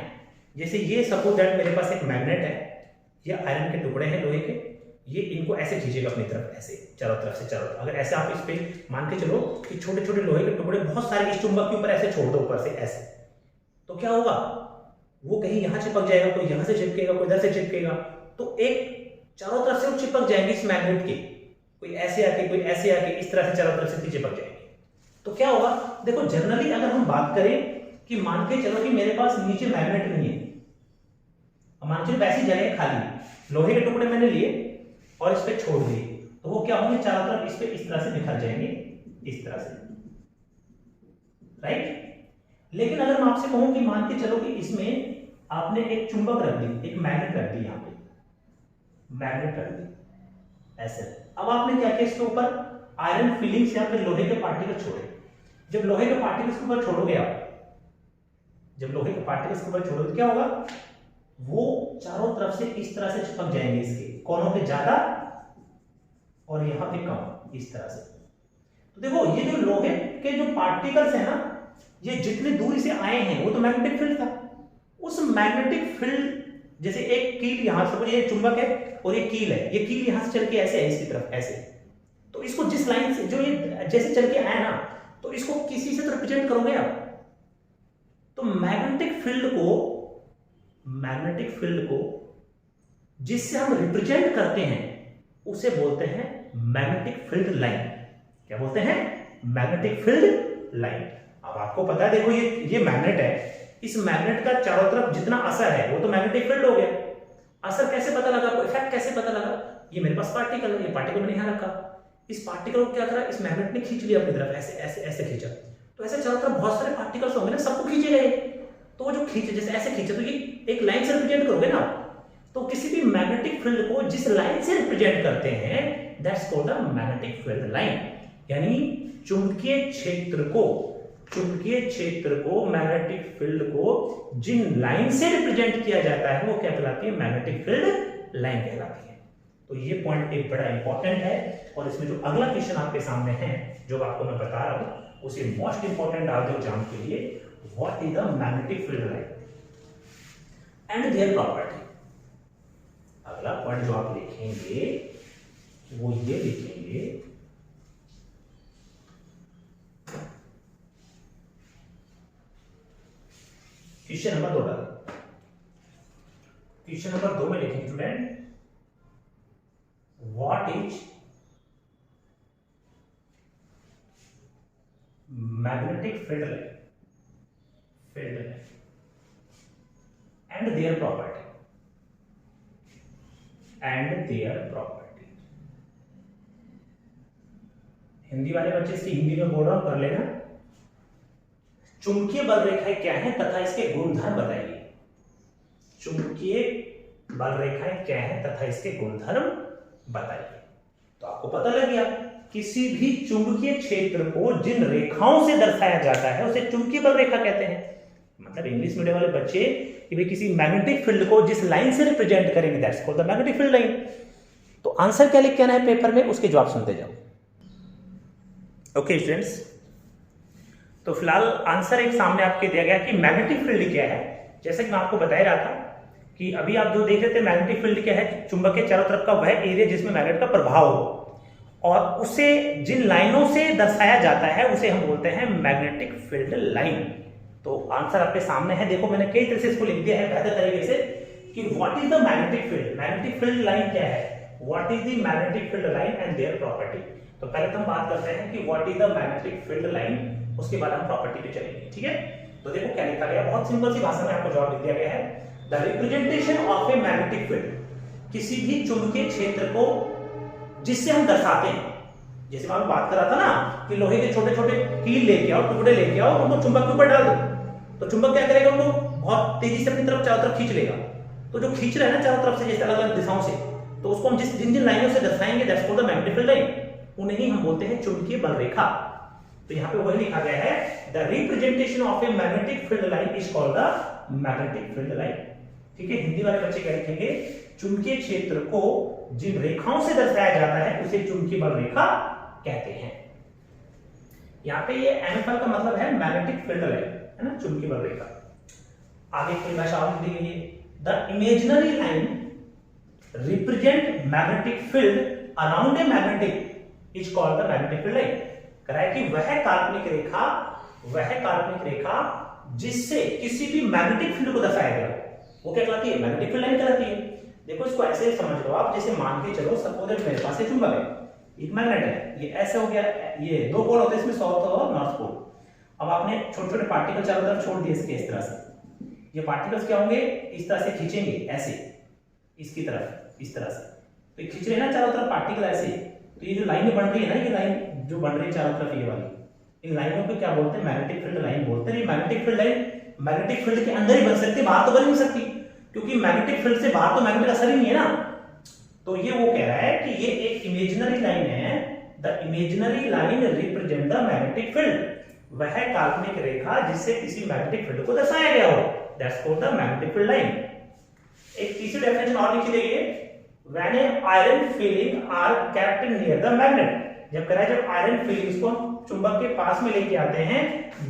जैसे ये सपोज दैट मेरे पास एक मैग्नेट है, ये आयरन के टुकड़े हैं लोहे के, ये इनको ऐसे खींचेगा अपनी तरफ, ऐसे चारों तरफ से चारों तरफ। अगर ऐसे आप इस पे मान के चलो कि छोटे छोटे लोहे के टुकड़े बहुत सारे इस चुंबक के ऊपर ऐसे छोड़ दो ऊपर से ऐसे, तो क्या होगा, वो कहीं यहां चिपक जाएगा, कोई यहां से चिपकेगा, कोई इधर से चिपकेगा, तो एक चारों तरफ से वो चिपक जाएंगे इस मैग्नेट के, कोई ऐसे आके कोई ऐसे आके, इस तरह से चारों तरफ से चिपक जाएंगे। तो क्या होगा, देखो जनरली अगर हम बात करें कि मान के चलो कि मेरे पास नीचे मैग्नेट नहीं है, मान के चलो वैसी जगह खाली, लोहे के टुकड़े मैंने लिए और इस पे छोड़ दिए, तो वो क्या होंगे, चारों तरफ इस पे इस तरह से बिखर जाएंगे, इस तरह से, राइट। लेकिन अगर मैं आपसे कहूं कि मान के चलो कि इसमें आपने एक चुंबक रख दी, एक मैग्नेट रख दी, यहां पे मैग्नेट रख दी ऐसे, अब आपने क्या किया, इसके ऊपर आयरन फिलिंग्स या फिर लोहे के पार्टिकल छोड़े। जब लोहे के पार्टिकल्स के ऊपर छोड़ोगे आप, जब लोहे के पार्टिकल्स के ऊपर छोड़ोगे तो क्या होगा, वो चारों तरफ से इस तरह से चिपक जाएंगे, इसके कोनों पे ज्यादा और यहां पे कम, इस तरह से। तो देखो ये जो लोहे के जो पार्टिकल्स है ना, ये जितनी दूरी से आए हैं वो तो मैग्नेटिक फील्ड था, उस मैग्नेटिक फील्ड, जैसे एक कील यहां से, ये चुंबक है और ये कील है, ये कील यहां से चल के ऐसे है इसकी तरफ ऐसे, तो इसको जिस लाइन से जो ये जैसे चल के आया ना, तो इसको किसी से तो रिप्रेजेंट करोगे आप, तो मैग्नेटिक फील्ड को जिससे हम रिप्रेजेंट करते हैं उसे बोलते हैं मैग्नेटिक फील्ड लाइन। क्या बोलते हैं, मैग्नेटिक फील्ड लाइन। अब आपको पता है, देखो ये मैग्नेट है, इस मैग्नेट का चारों तरफ जितना असर है वो तो मैग्नेटिक फील्ड हो गया। असर कैसे पता लगा, आपको इफेक्ट कैसे पता लगा, ये मेरे पास पार्टिकल है, ये पार्टिकल मैंने यहां रखा, इस पार्टिकल को क्या करा, इस मैग्नेट ने खींच लिया अपनी तरफ, ऐसे ऐसे ऐसे खींचा, तो ऐसे चारों तरफ बहुत सारे पार्टिकल्स होंगे ना, सबको खींचे गए, तो वो जो खींचे जैसे ऐसे खींचे, तो ये एक लाइन से रिप्रेजेंट करोगे ना, तो किसी भी मैग्नेटिक फील्ड को जिस लाइन से रिप्रेजेंट करते हैं that's called the magnetic field line. यानी चुंबकीय क्षेत्र को मैग्नेटिक फील्ड को जिन लाइन से रिप्रेजेंट किया जाता है वो क्या कहलाती है, मैग्नेटिक फील्ड लाइन कहलाती है। तो ये पॉइंट एक बड़ा इंपॉर्टेंट है, और इसमें जो अगला क्वेश्चन आपके सामने है जो आपको मैं बता रहा हूं उसे मोस्ट इंपॉर्टेंट डाल दो एग्जाम के लिए, what is the magnetic field line and their property. अगला पॉइंट जो आप लिखेंगे वो ये लिखेंगे, क्वेश्चन नंबर 2 डाल, क्वेश्चन नंबर 2 में लिखेंगे student, what is magnetic field line and their property Hindi वाले बच्चे इसकी हिंदी में बोल रहा हूं, कर लेना। चुंबकीय बल रेखाएं क्या है तथा इसके गुणधर्म बताइए। चुंबकीय बल रेखाएं क्या है तथा इसके गुणधर्म बताइए। तो आपको पता लग गया, किसी भी चुंबकीय क्षेत्र को जिन रेखाओं से दर्शाया जाता है उसे चुंबकीय बल रेखा कहते हैं। मतलब इंग्लिश मीडियम वाले बच्चे कि भाई किसी मैग्नेटिक फील्ड को जिस लाइन से रिप्रेजेंट करेंगे that's called the magnetic field line. तो आंसर क्या लिख के आना है पेपर में, उसके जवाब सुनते जाओ। ओके स्टूडेंट्स, तो फिलहाल आंसर एक सामने आपके दिया गया कि मैग्नेटिक फील्ड क्या है। जैसे कि मैं आपको बता रहा था कि अभी आप जो देख रहे थे मैग्नेटिक फील्ड क्या है, चुंबक के चारों तरफ का वह एरिया जिसमें मैग्नेट का प्रभाव हो, और उसे जिन लाइनों से दर्शाया जाता है उसे हम बोलते हैं मैग्नेटिक फील्ड लाइन। तो आंसर आपके सामने है, देखो मैंने कई तरह से इसको लिख दिया है बेहतर तरीके से कि what is the magnetic field. Magnetic field line क्या है, what is the magnetic field line and their property. तो पहले तो हम बात करते हैं कि what is the magnetic field line, उसके बाद हम प्रॉपर्टी पे चलेंगे। ठीक है, तो देखो क्या लिखा गया, बहुत सिंपल सी भाषा में आपको जवाब लिख दिया गया है। The representation of a magnetic field, किसी भी चुंबकीय क्षेत्र को जिससे हम दर्शाते हैं, जैसे मैं बात कर रहा था ना कि लोहे के छोटे छोटे कील लेके आओ, टुकड़े लेके आओ, उनको चुंबक के ऊपर डाल दो, तो चुंबक क्या करेगा, उनको बहुत तेजी से अपनी तरफ चारों तरफ खींच लेगा। तो जो खींच रहा है ना चारों तरफ से, जैसे अलग अलग दिशाओं से, तो उसको हम जिन जिन लाइनों से दर्शाएंगे that's called the magnetic field line, उन्हें ही हम बोलते हैं चुंबकीय बल रेखा। तो यहाँ पे वही लिखा गया है, the representation of a magnetic field line is called the magnetic field line. ठीक है, हिंदी वाले बच्चे क्या लिखेंगे, चुंबकीय क्षेत्र को जिन रेखाओं से दर्शाया जाता है उसे चुंबकीय बल रेखा कहते हैं। यहाँ पे ये एमएफएल का मतलब है मैग्नेटिक फील्ड लाइन, है ना, चुंबकीय बल रेखा। आगे परिभाषा और दी गई है, the imaginary line represent magnetic field around a magnetic is called the magnetic field line. कह रहा है कि वह काल्पनिक रेखा जिससे किसी भी मैग्नेटिक फील्ड को दर्शाया गया वो क्या कहलाती है, मैग्नेटिक फील्ड लाइन कहलाती है। देखो इसको ऐसे समझ लो आप, जैसे मान के चलो सपोज दैट मेरे पास एक चुंबक है, एक मैग्नेट है, ये ऐसे हो गया, ये दो पोल होते हैं इसमें, साउथ और नॉर्थ पोल। अब आपने छोटे छोटे पार्टिकल चारों तरफ छोड़ दिए इसके, इस तरह से ये पार्टिकल्स क्या होंगे, इस तरह से खींचेंगे ऐसे इसकी तरफ, इस तरह से, तो खींच रहे हैं ना चारों तरफ पार्टिकल ऐसे। तो ये जो लाइन बन रही है ना, ये लाइन जो बन रही है चारों तरफ, ये वाली, इन लाइनों को क्या बोलते हैं, मैग्नेटिक फील्ड लाइन बोलते हैं। Magnetic field line magnetic field के अंदर ही बन सकती है, बाहर तो बन नहीं सकती, क्योंकि मैग्नेटिक फील्ड से बाहर तो मैग्नेटिक असर ही नहीं है ना। तो ये वो कह रहा है कि ये एक इमेजिनरी लाइन है, the imaginary line represent the magnetic field, वह काल्पनिक रेखा जिससे किसी मैग्नेटिक फील्ड को दर्शाया गया हो, that's called the magnetic field line. एक तीसरी डेफिनेशन और लिखी गई है, when a iron filling are kept near the magnet. जब कह रहा है जब आयरन फिलिंग्स को चुंबक के पास में लेके आते हैं,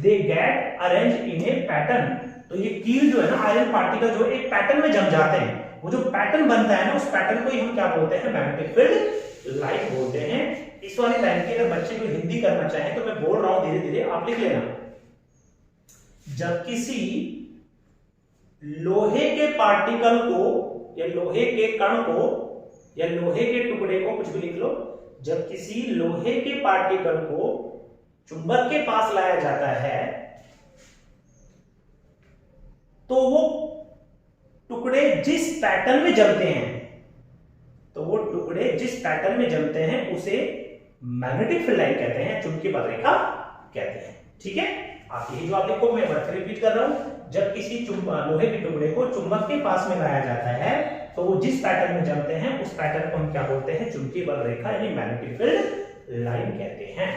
they get arrange in A pattern. तो ये कील जो है ना, आयरन पार्टिकल जो एक पैटर्न में जम जाते हैं, वो जो पैटर्न बनता है ना, उस पैटर्न को ही हम क्या बोलते हैं, मैग्नेटिक फील्ड लाइन बोलते हैं। इस वाली लाइन की अगर बच्चे को हिंदी करना चाहे तो मैं बोल रहा हूं धीरे धीरे, आप लिख लेना। जब किसी लोहे के पार्टिकल को या लोहे के कण को या लोहे के टुकड़े को, कुछ भी लिख लो, जब किसी लोहे के पार्टिकल को चुंबक के पास लाया जाता है तो वो टुकड़े जिस पैटर्न में जमते हैं, तो वो टुकड़े जिस पैटर्न में जमते हैं उसे मैग्नेटिक फील्ड लाइन कहते हैं, चुंबकीय बल रेखा कहते हैं। ठीक है, आप यही जो आप लिखो, मैं बार रिपीट कर रहा हूं, जब किसी लोहे के टुकड़े को चुंबक के पास में लाया जाता है तो वो जिस पैटर्न में जमते हैं उस पैटर्न को हम क्या बोलते हैं, चुंबकीय बल रेखा यानी मैग्नेटिक फील्ड लाइन कहते हैं।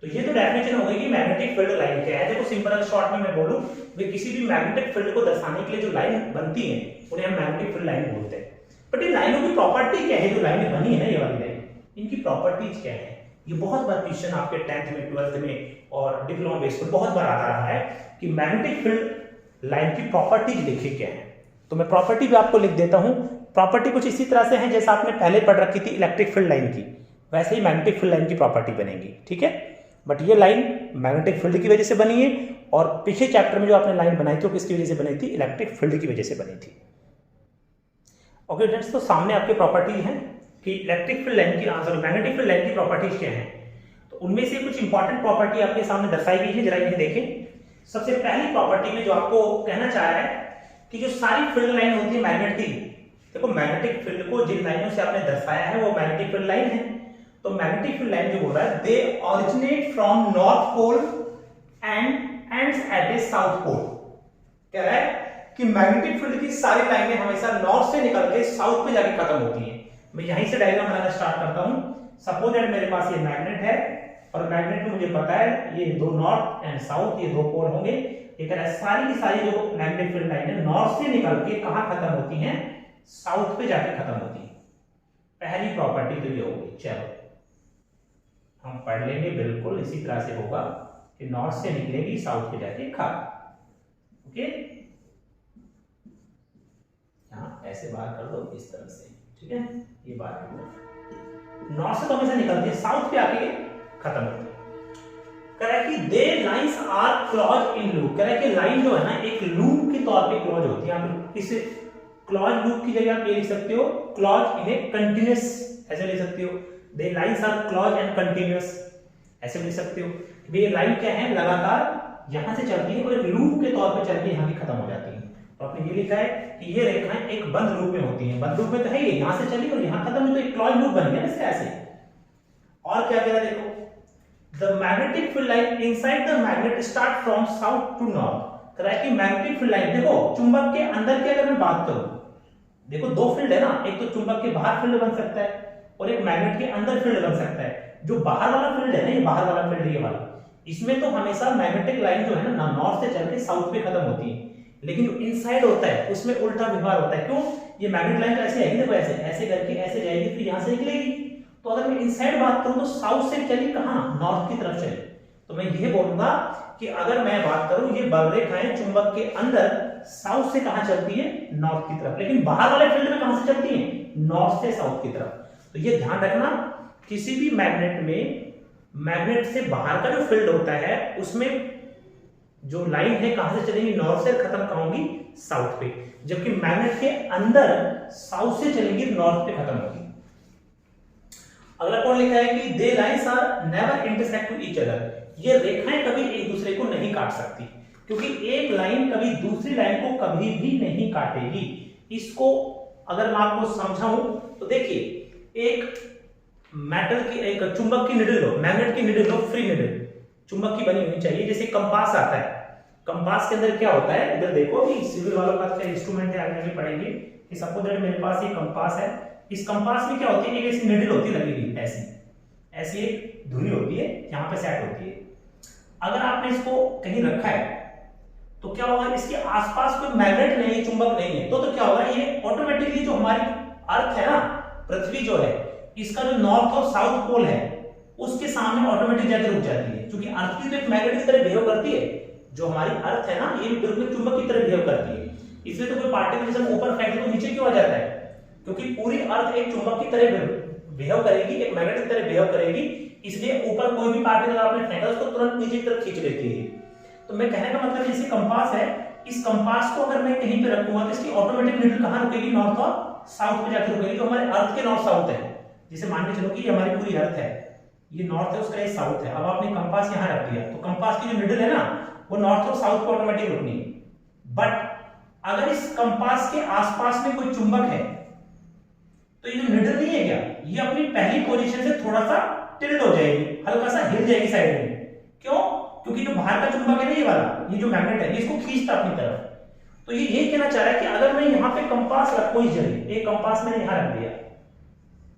तो ये तो डेफिनेशन हो गई कि मैग्नेटिक फील्ड लाइन क्या है। देखो सिंपल शॉर्ट में मैं बोलूं, वे किसी भी मैग्नेटिक फील्ड को दर्शाने के लिए जो लाइन बनती है उन्हें हम मैग्नेटिक फील्ड लाइन बोलते हैं। बट इन लाइनों की प्रॉपर्टी क्या है, जो लाइनें बनी है ना ये वाली लाइन, इनकी प्रॉपर्टीज क्या है, ये बहुत बार क्वेश्चन आपके 10th में 12th में और डिप्लोमा बेस पर बहुत बार आता रहा है कि मैग्नेटिक फील्ड लाइन की प्रॉपर्टीज लिखी क्या है। तो मैं प्रॉपर्टी भी आपको लिख देता हूं। प्रॉपर्टी कुछ इसी तरह से है जैसा आपने पहले पढ़ रखी थी इलेक्ट्रिक फील्ड लाइन की, वैसे ही मैग्नेटिक फील्ड लाइन की प्रॉपर्टी बनेगी। ठीक है, बट ये लाइन मैग्नेटिक फील्ड की वजह से बनी है और पिछले चैप्टर में जो आपने लाइन बनाई थी वो किसकी वजह से बनी थी, इलेक्ट्रिक फील्ड की वजह से बनी थी। ओके फ्रेंड्स, तो सामने आपके प्रॉपर्टी है कि इलेक्ट्रिक फील्ड लाइन की आंसर मैग्नेटिक फील्ड लाइन की प्रॉपर्टीज क्या है। तो उनमें से कुछ इंपॉर्टेंट प्रॉपर्टी आपके सामने दर्शाई गई है, जरा इन्हें देखें। सबसे पहली प्रॉपर्टी में जो आपको कहना चाह रहा है कि जो सारी फील्ड लाइन होती है मैग्नेट की, देखो मैग्नेटिक फील्ड को जिन लाइनों से आपने दर्शाया है वो मैग्नेटिक फील्ड लाइन है। तो मैग्नेटिक फील्ड लाइन जो बोल रहा है, they originate from north pole and ends at a south pole. कह रहा है कि मैग्नेटिक फील्ड की सारी लाइनें हमेशा नॉर्थ से निकल के साउथ पे जाके खत्म होती हैं। मैं यहीं से डायग्राम बनाना स्टार्ट करता हूं। सपोज दैट मेरे पास ये मैग्नेट है और मैग्नेट में मुझे पता है ये दो नॉर्थ एंड साउथ, ये दो पोल होंगे। ये कह रहा है सारी की सारी जो मैग्नेटिक फील्ड लाइनें नॉर्थ से निकल के कहां खत्म होती हैं, साउथ पे जाके खत्म होती है। पहली प्रॉपर्टी तो ये होगी। चलो हम पढ़ लेंगे, बिल्कुल इसी तरह से होगा कि नॉर्थ से निकलेगी साउथ पे जाके खत्म। ओके, यहां ऐसे बाहर कर दो इस तरह से, ठीक है, ये बात है। नॉर्थ से तो हमेशा निकलती है, साउथ पे आके खत्म होती है। कह रहा है कि they lines are close in loop. कह रहा है कि लाइन जो है ना एक लूप के तौर पे क्लोज होती है। इस क्लॉज लूप की जगह आप ये लिख सकते हो क्लॉज इन ए कंटिन्यूअस, ऐसे लिख सकते हो they lines are close and continuous, ऐसे लिख सकते हो। ये लाइन क्या है, लगातार यहां से चलती है और एक लूप के तौर पे चल के यहां की खत्म हो जाती है। तो आपने ये लिखा है कि ये रेखाएं एक बंद लूप में होती हैं, बंद लूप में तो है ये, यहां से चली और यहां खत्म हुई तो एक क्लॉज लूप बन गया इससे ऐसे। और क्या कह रहा है देखो, the magnetic field line inside the magnet start from south to north. कह रहा है कि मैग्नेटिक फील्ड लाइन, देखो चुंबक के अंदर की अगर मैं बात करूं, देखो दो फील्ड है ना, एक तो चुंबक के बाहर फील्ड बन सकता है और एक मैग्नेट के अंदर फील्ड बन सकता है। जो बाहर वाला फील्ड है ना, ये बाहर वाला फील्ड, ये वाला, इसमें तो हमेशा मैग्नेटिक लाइन जो है ना नॉर्थ से चल के साउथ पे खत्म होती है, लेकिन जो इनसाइड होता है उसमें उल्टा व्यवहार होता है। क्यों, ये मैग्नेटिक लाइन तो ऐसे आएगी, देखो ऐसे ऐसे करके ऐसे जाएगी फिर यहां से निकलेगी। तो अगर मैं इनसाइड बात करूं तो साउथ से चली कहां, नॉर्थ की तरफ चली। तो मैं ये बोलूंगा कि अगर मैं बात करूं ये बलरेखाएं चुंबक के अंदर साउथ से कहां चलती है, नॉर्थ की तरफ, लेकिन बाहर वाले फील्ड में कहां से चलती है, नॉर्थ से साउथ की तरफ। तो ये ध्यान रखना, किसी भी मैग्नेट में मैग्नेट से बाहर का जो फील्ड होता है उसमें जो लाइन है कहां से चलेंगी, नॉर्थ से, खत्म कहां होगी, साउथ पे, जबकि मैग्नेट के अंदर साउथ से चलेंगी, नॉर्थ पे खत्म होगी। अगला पॉइंट लिखा है कि they lines are never intersect to each other. ये रेखाएं कभी एक दूसरे को नहीं काट सकती, क्योंकि एक लाइन कभी दूसरी लाइन को कभी भी नहीं काटेगी। इसको अगर मैं आपको समझाऊं तो देखिए, एक मेटल की, एक चुंबक की निडल लो, मैग्नेट की निडल लो, फ्री निडल चुंबक की बनी होनी चाहिए। जैसे कंपास आता है, कंपास के अंदर क्या होता है, इधर देखो कि सिविल वालों का क्या इंस्ट्रूमेंट है, आगे भी पढ़ेंगे कि सपोज दैट मेरे पास ये कंपास है, इस कंपास में क्या होती है, एक ऐसी निडल होती है लगी हुई, ऐसी ऐसी एक धुरी होती है, यहाँ पे सेट होती है। अगर आपने इसको कहीं रखा है तो क्या होगा, इसके आसपास कोई मैग्नेट नहीं है, चुंबक नहीं है, तो क्या होगा, ये ऑटोमेटिकली जो हमारी अर्थ है ना, पृथ्वी जो है, इसका जो नॉर्थ और साउथ पोल है उसके सामने ऑटोमेटिक जाकर रुक जाती है, क्योंकि अर्थ की तो एक मैग्नेट की तरह बिहेव करती है। जो हमारी अर्थ है ना, ये बिल्कुल चुंबक की तरह बिहेव करती है। इसलिए तो कोई पार्टिकल जब ऊपर फेंक दो तो नीचे क्यों आ जाता है, क्योंकि पूरी अर्थ एक चुंबक की तरह बिहेव करेगी, एक मैग्नेट की तरह बिहेव करेगी, इसलिए ऊपर कोई भी पार्टिकल आपने फेंका उसको तुरंत नीचे की तरफ खींच लेती है। तो मैं कहने का मतलब, जैसे कंपास है, इस कंपास को अगर मैं कहीं पे रखूंगा तो इसकी ऑटोमेटिक निडल कहां रुकेगी, नॉर्थ और साउथ पे जाकर रुकेगी, जो हमारे अर्थ के नॉर्थ साउथ है। जैसे मान के चलो कि ये हमारी पूरी अर्थ है, ये नॉर्थ है, उसका ये साउथ है। अब आपने कंपास यहां रख दिया तो कंपास की जो निडल है ना, वो नॉर्थ और साउथ पे ऑटोमेटिक रुकनी। बट अगर इस कंपास के आसपास में कोई चुंबक है तो ये जो निडल नहीं है क्या, ये अपनी पहली पोजीशन से थोड़ा सा टिल्ट हो जाएगी, हल्का सा हिल जाएगी साइड में। क्यों, क्योंकि जो बाहर का चुंबक है ना, ये वाला, ये जो मैग्नेट है, इसको खींचता अपनी तरफ। तो ये कहना चाह रहा है कि अगर मैं यहाँ पे कंपास रखूं, इस जगह एक कंपास मैंने यहाँ रख दिया,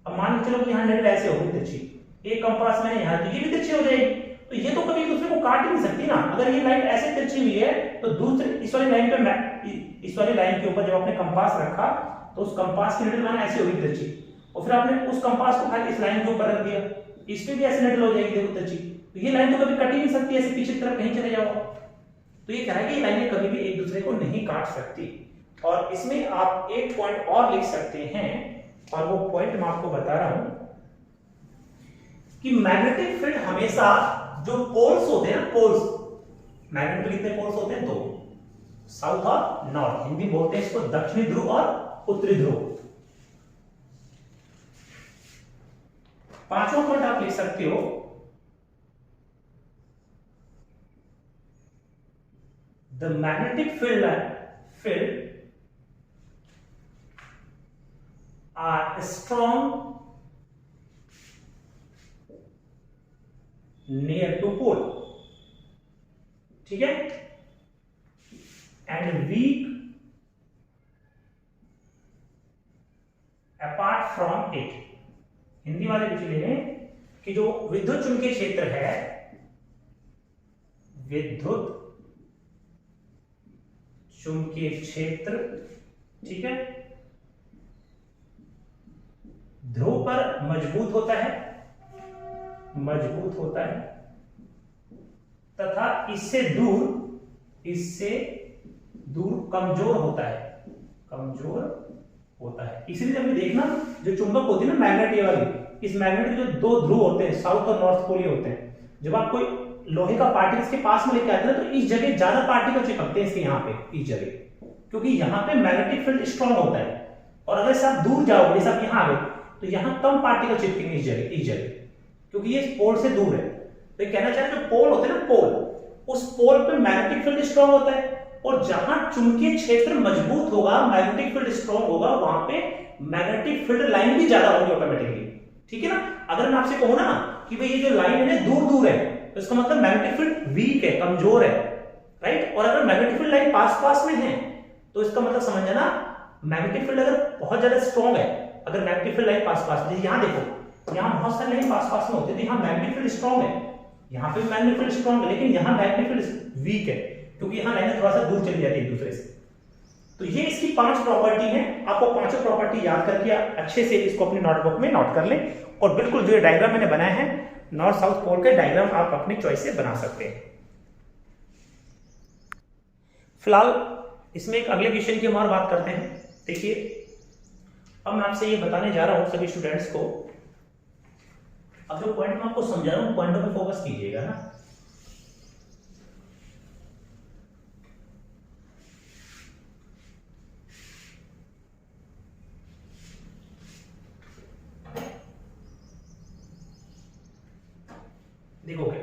अब मान के चलो कि यहाँ निडल ऐसे होगी तिरछी, एक कंपास मैंने यहाँ, ये भी तिरछी हो जाएगी। तो ये तो कभी दूसरे को काट ही नहीं सकती ना। अगर ये लाइन ऐसे तिरछी हुई है तो दूसरे इस वाली लाइन पे, इस वाली लाइन के ऊपर जब आपने कंपास रखा तो उस कंपास की निडल माने ऐसे होगी तिरछी, और फिर आपने उस कंपास को खाली इस लाइन के ऊपर रख दिया, इसमें भी ऐसे निडल हो जाएगी, देखो तिरछी। तो ये लाइन तो कभी कट ही नहीं सकती, ऐसे पीछे की तरफ कहीं चले जाओ। तो ये कह रहा है कि ये लाइनें कभी भी एक दूसरे को नहीं काट सकती। और इसमें आप एक पॉइंट और लिख सकते हैं, और वो पॉइंट मैं आपको बता रहा हूं कि मैग्नेटिक फील्ड हमेशा जो पोल्स होते हैं ना, पोल्स, मैग्नेट में कितने पोल्स होते हैं, दो, साउथ और नॉर्थ, हिंदी बोलते हैं इसको दक्षिणी ध्रुव और उत्तरी ध्रुव। पांचवा पॉइंट आप लिख सकते हो, the magnetic field are strong near to pole, ठीक है, and weak apart from it। Hindi वाले लिख लें कि जो विद्युत चुंबकीय क्षेत्र है, विद्युत चुंबकीय क्षेत्र, ठीक है, ध्रुव पर मजबूत होता है, तथा इससे दूर कमजोर होता है, इसलिए जब देखना जो चुंबक होती है ना मैग्नेट, ये वाली, इस मैग्नेट के जो दो ध्रुव होते हैं, साउथ और नॉर्थ पोल होते हैं, जब आप कोई लोहे का पार्टिकल इसके पास में लेके आते हैं तो इस जगह ज्यादा पार्टिकल चिपकते हैं इसके यहाँ पे, इस जगह, क्योंकि यहाँ पे मैग्नेटिक फील्ड स्ट्रांग होता है, और अगर से आप दूर जाओगे, जैसे आप यहाँ आ गए, तो यहाँ कम पार्टिकल चिपकेंगे इस जगह, क्योंकि ये पोल से दूर है। तो कहना चाह रहे जो पोल होते हैं ना, पोल, उस पोल पे मैग्नेटिक फील्ड स्ट्रांग होता है, और जहां चुंबकीय क्षेत्र मजबूत होगा, मैग्नेटिक फील्ड स्ट्रांग होगा, वहां पे मैग्नेटिक फील्ड लाइन भी ज्यादा होगी ऑटोमेटिकली। ठीक है ना। अगर मैं आपसे कहूं ना कि भाई ये जो लाइन है ना दूर दूर है, तो इसका मतलब मैग्नेटिक फील्ड वीक है, कमजोर है, राइट। और अगर मैग्नेटिक फील्ड लाइन पास पास में है, तो इसका मतलब समझ जाना मैग्नेटिक फील्ड अगर बहुत ज्यादा स्ट्रांग है, अगर मैग्नेटिक फील्ड लाइन पास पास, जैसे यहां देखो, यहां बहुत सारे लाइन पास पास में होते हैं, तो यहां मैग्नेटिक फील्ड स्ट्रांग है, यहां पे मैग्नेटिक फील्ड स्ट्रांग है, लेकिन यहां मैग्नेटिक फील्ड वीक है, क्योंकि यहां लाइनें थोड़ा सा दूर चली जाती है एक दूसरे से। तो ये इसकी 5 प्रॉपर्टी है। आपको पांचों प्रॉपर्टी याद करके अच्छे से इसको अपनी नोटबुक में नोट कर लें, और बिल्कुल जो डायग्राम मैंने बनाया है नॉर्थ साउथ पोल के डायग्राम आप अपनी चॉइस से बना सकते हैं। फिलहाल इसमें एक अगले क्वेश्चन की हम और बात करते हैं। देखिए, अब मैं आपसे ये बताने जा रहा हूं सभी स्टूडेंट्स को, अब जो पॉइंट मैं आपको समझा रहा हूं पॉइंटों पे फोकस कीजिएगा ना। देखोगे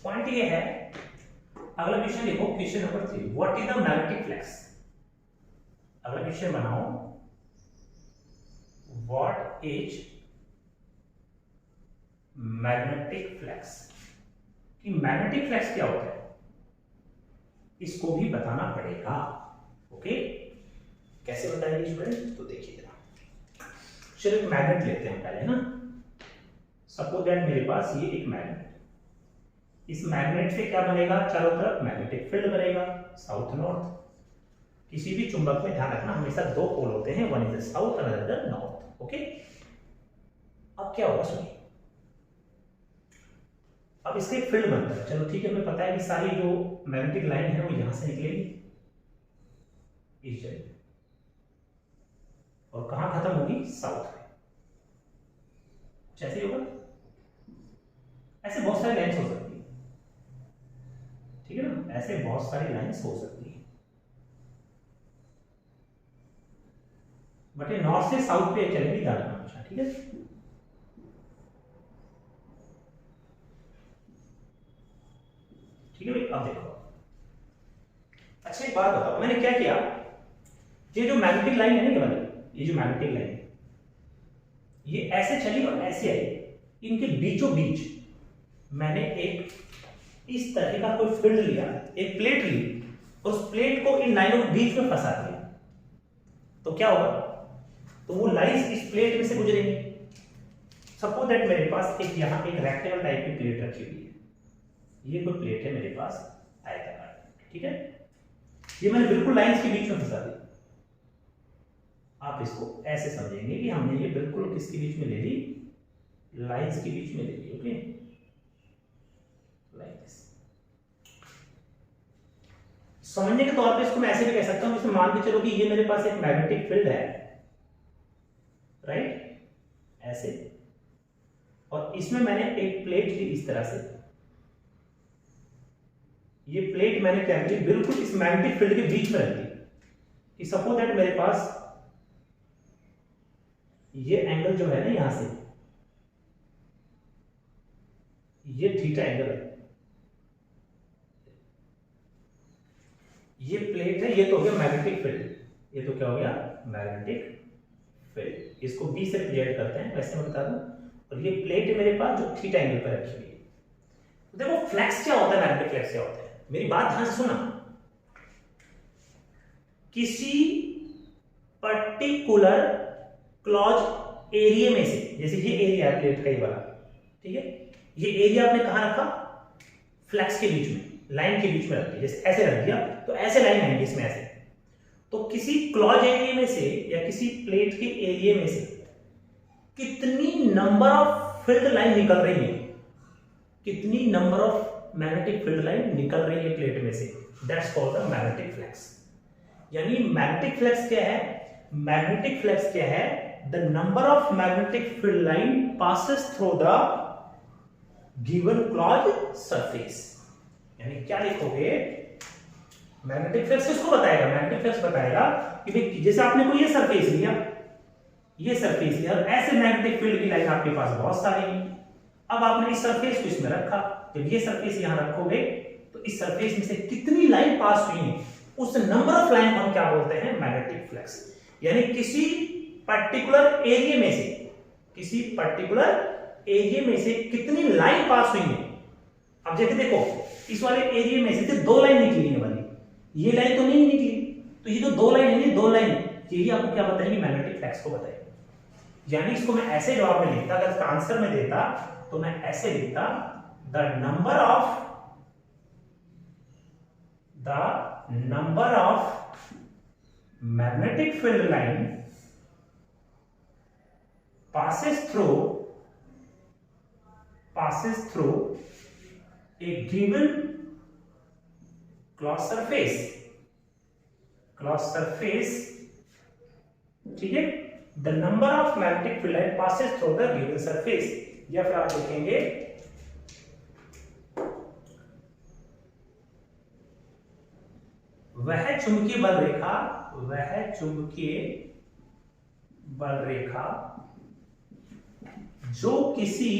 पॉइंट ये है, अगला क्वेश्चन देखो, question number 3, what is the magnetic flux. अगला क्वेश्चन बनाओ, व्हाट इज मैग्नेटिक फ्लक्स, कि मैग्नेटिक फ्लक्स क्या होता है, इसको भी बताना पड़ेगा। ओके, कैसे बताएंगे स्टूडेंट, तो देखिए चलो एक मैग्नेट लेते हैं पहले ना। सपोज दैट मेरे पास ये एक मैग्नेट, इस मैग्नेट से क्या बनेगा, चारों तरफ मैग्नेटिक फील्ड बनेगा, साउथ नॉर्थ। किसी भी चुंबक में ध्यान रखना हमेशा 2 पोल होते हैं, one is the south another the north. Okay, अब क्या होगा सुनिए, अब इसका एक फील्ड बनता है। चलो ठीक है, हमें पता है कि सारी जो मैग्नेटिक लाइन है वो यहां से निकलेगी इस जगह, और कहां खत्म होगी, साउथ में। जैसे होगा ऐसे बहुत सारी लाइंस हो सकती है, ठीक है ना, ऐसे बहुत सारी लाइंस हो सकती है, बट ये नॉर्थ से साउथ पे चलेगी ज्यादा हमेशा। ठीक है, ठीक है भाई। अब देखो, अच्छा एक बात बताओ, मैंने क्या किया, ये जो मैग्नेटिक लाइन है ना, ये वाली, ये जो मैग्नेटिक लाइन है, ये ऐसे चली और ऐसे आई, इनके बीचों बीच मैंने एक इस तरह का कोई फील्ड लिया, एक प्लेट ली, और उस प्लेट को इन लाइनों के बीच में फंसा दिया, तो क्या होगा, तो वो लाइंस इस प्लेट में से गुजरेंगी। सपोज दैट मेरे पास एक यहाँ एक रेक्टेंगल टाइप की प्लेट रखी हुई है, ये कोई प्लेट है मेरे पास आयताकार, ठीक है, ये मैंने बिल्कुल लाइंस के बीच में फंसा दी। आप इसको ऐसे समझेंगे कि हमने ये बिल्कुल किसके बीच में ले ली, लाइंस के बीच में ले ली। Okay, like this. समझने के तौर पे इसको मैं ऐसे भी कह सकता हूं, जैसे मान के चलो कि ये मेरे पास एक मैग्नेटिक फील्ड है, राइट, ऐसे, और इसमें मैंने एक प्लेट ली इस तरह से, ये प्लेट मैंने क्या की, बिल्कुल इस मैग्नेटिक फील्ड के बीच में रख दी, कि सपोज दैट मेरे पास ये एंगल जो है ना, यहां से ये थीटा एंगल है, ये प्लेट है, ये तो हो गया मैग्नेटिक फील्ड, ये तो क्या हो गया, मैग्नेटिक फील्ड। इसको बी से रिप्रेजेंट करते हैं, वैसे मैं बता दूं, और ये प्लेट है मेरे पास जो थीटा एंगल पर रखी हुई है। तो देखो फ्लक्स क्या होता है, मैग्नेटिक फ्लक्स क्या होता है, मेरी बात ध्यान से सुना। किसी पर्टिकुलर क्लोज एरिया में से, जैसे ये एरिया है प्लेट का ये वाला, ठीक है, ये एरिया आपने कहां रखा, फ्लक्स के बीच में, लाइन के बीच में रख दिया, जैसे ऐसे रख दिया तो ऐसे लाइन आएंगे इसमें ऐसे। तो किसी क्लोज एरिया में से या किसी प्लेट के एरिया में से कितनी नंबर ऑफ फील्ड लाइन निकल रही है, कितनी number of magnetic field line निकल रही है प्लेट में से, that's called the magnetic flux. यानी मैग्नेटिक फ्लक्स क्या है, मैग्नेटिक फ्लक्स क्या है, the number of magnetic field line passes through the given close surface. यानी क्या लिखोगे, मैग्नेटिक फ्लक्स किसको बताएगा? मैग्नेटिक फ्लक्स बताएगा कि भाई जैसे आपने कोई ये सरफेस लिया, ये सरफेस लिया और ऐसे मैग्नेटिक फील्ड की लाइन आपके पास बहुत सारी है। अब आपने इस सरफेस को इसमें रखा, जब ये सरफेस यहां रखोगे तो इस सरफेस में से कितनी लाइन पास हुई है, उस नंबर ऑफ लाइन को हम क्या बोलते हैं? Magnetic flux. यानी किसी पर्टिकुलर एरिया में से, किसी पर्टिकुलर एरिया में से कितनी लाइन पास हुई है। अब जैसे देखो इस वाले एरिया में से दो लाइन निकली है वाली, ये लाइन तो नहीं निकली, तो ये जो दो लाइन है, दो लाइन यही आपको क्या बताएंगे? मैग्नेटिक फ्लक्स को बताएंगे। यानी इसको मैं ऐसे जवाब में लिखता, अगर इसका आंसर में देता तो मैं ऐसे लिखता, the number of magnetic field line passes through a given cross surface, ठीक है? The number of magnetic field line passes through the given surface, या फिर आप देखेंगे वह चुंबकीय बल रेखा जो किसी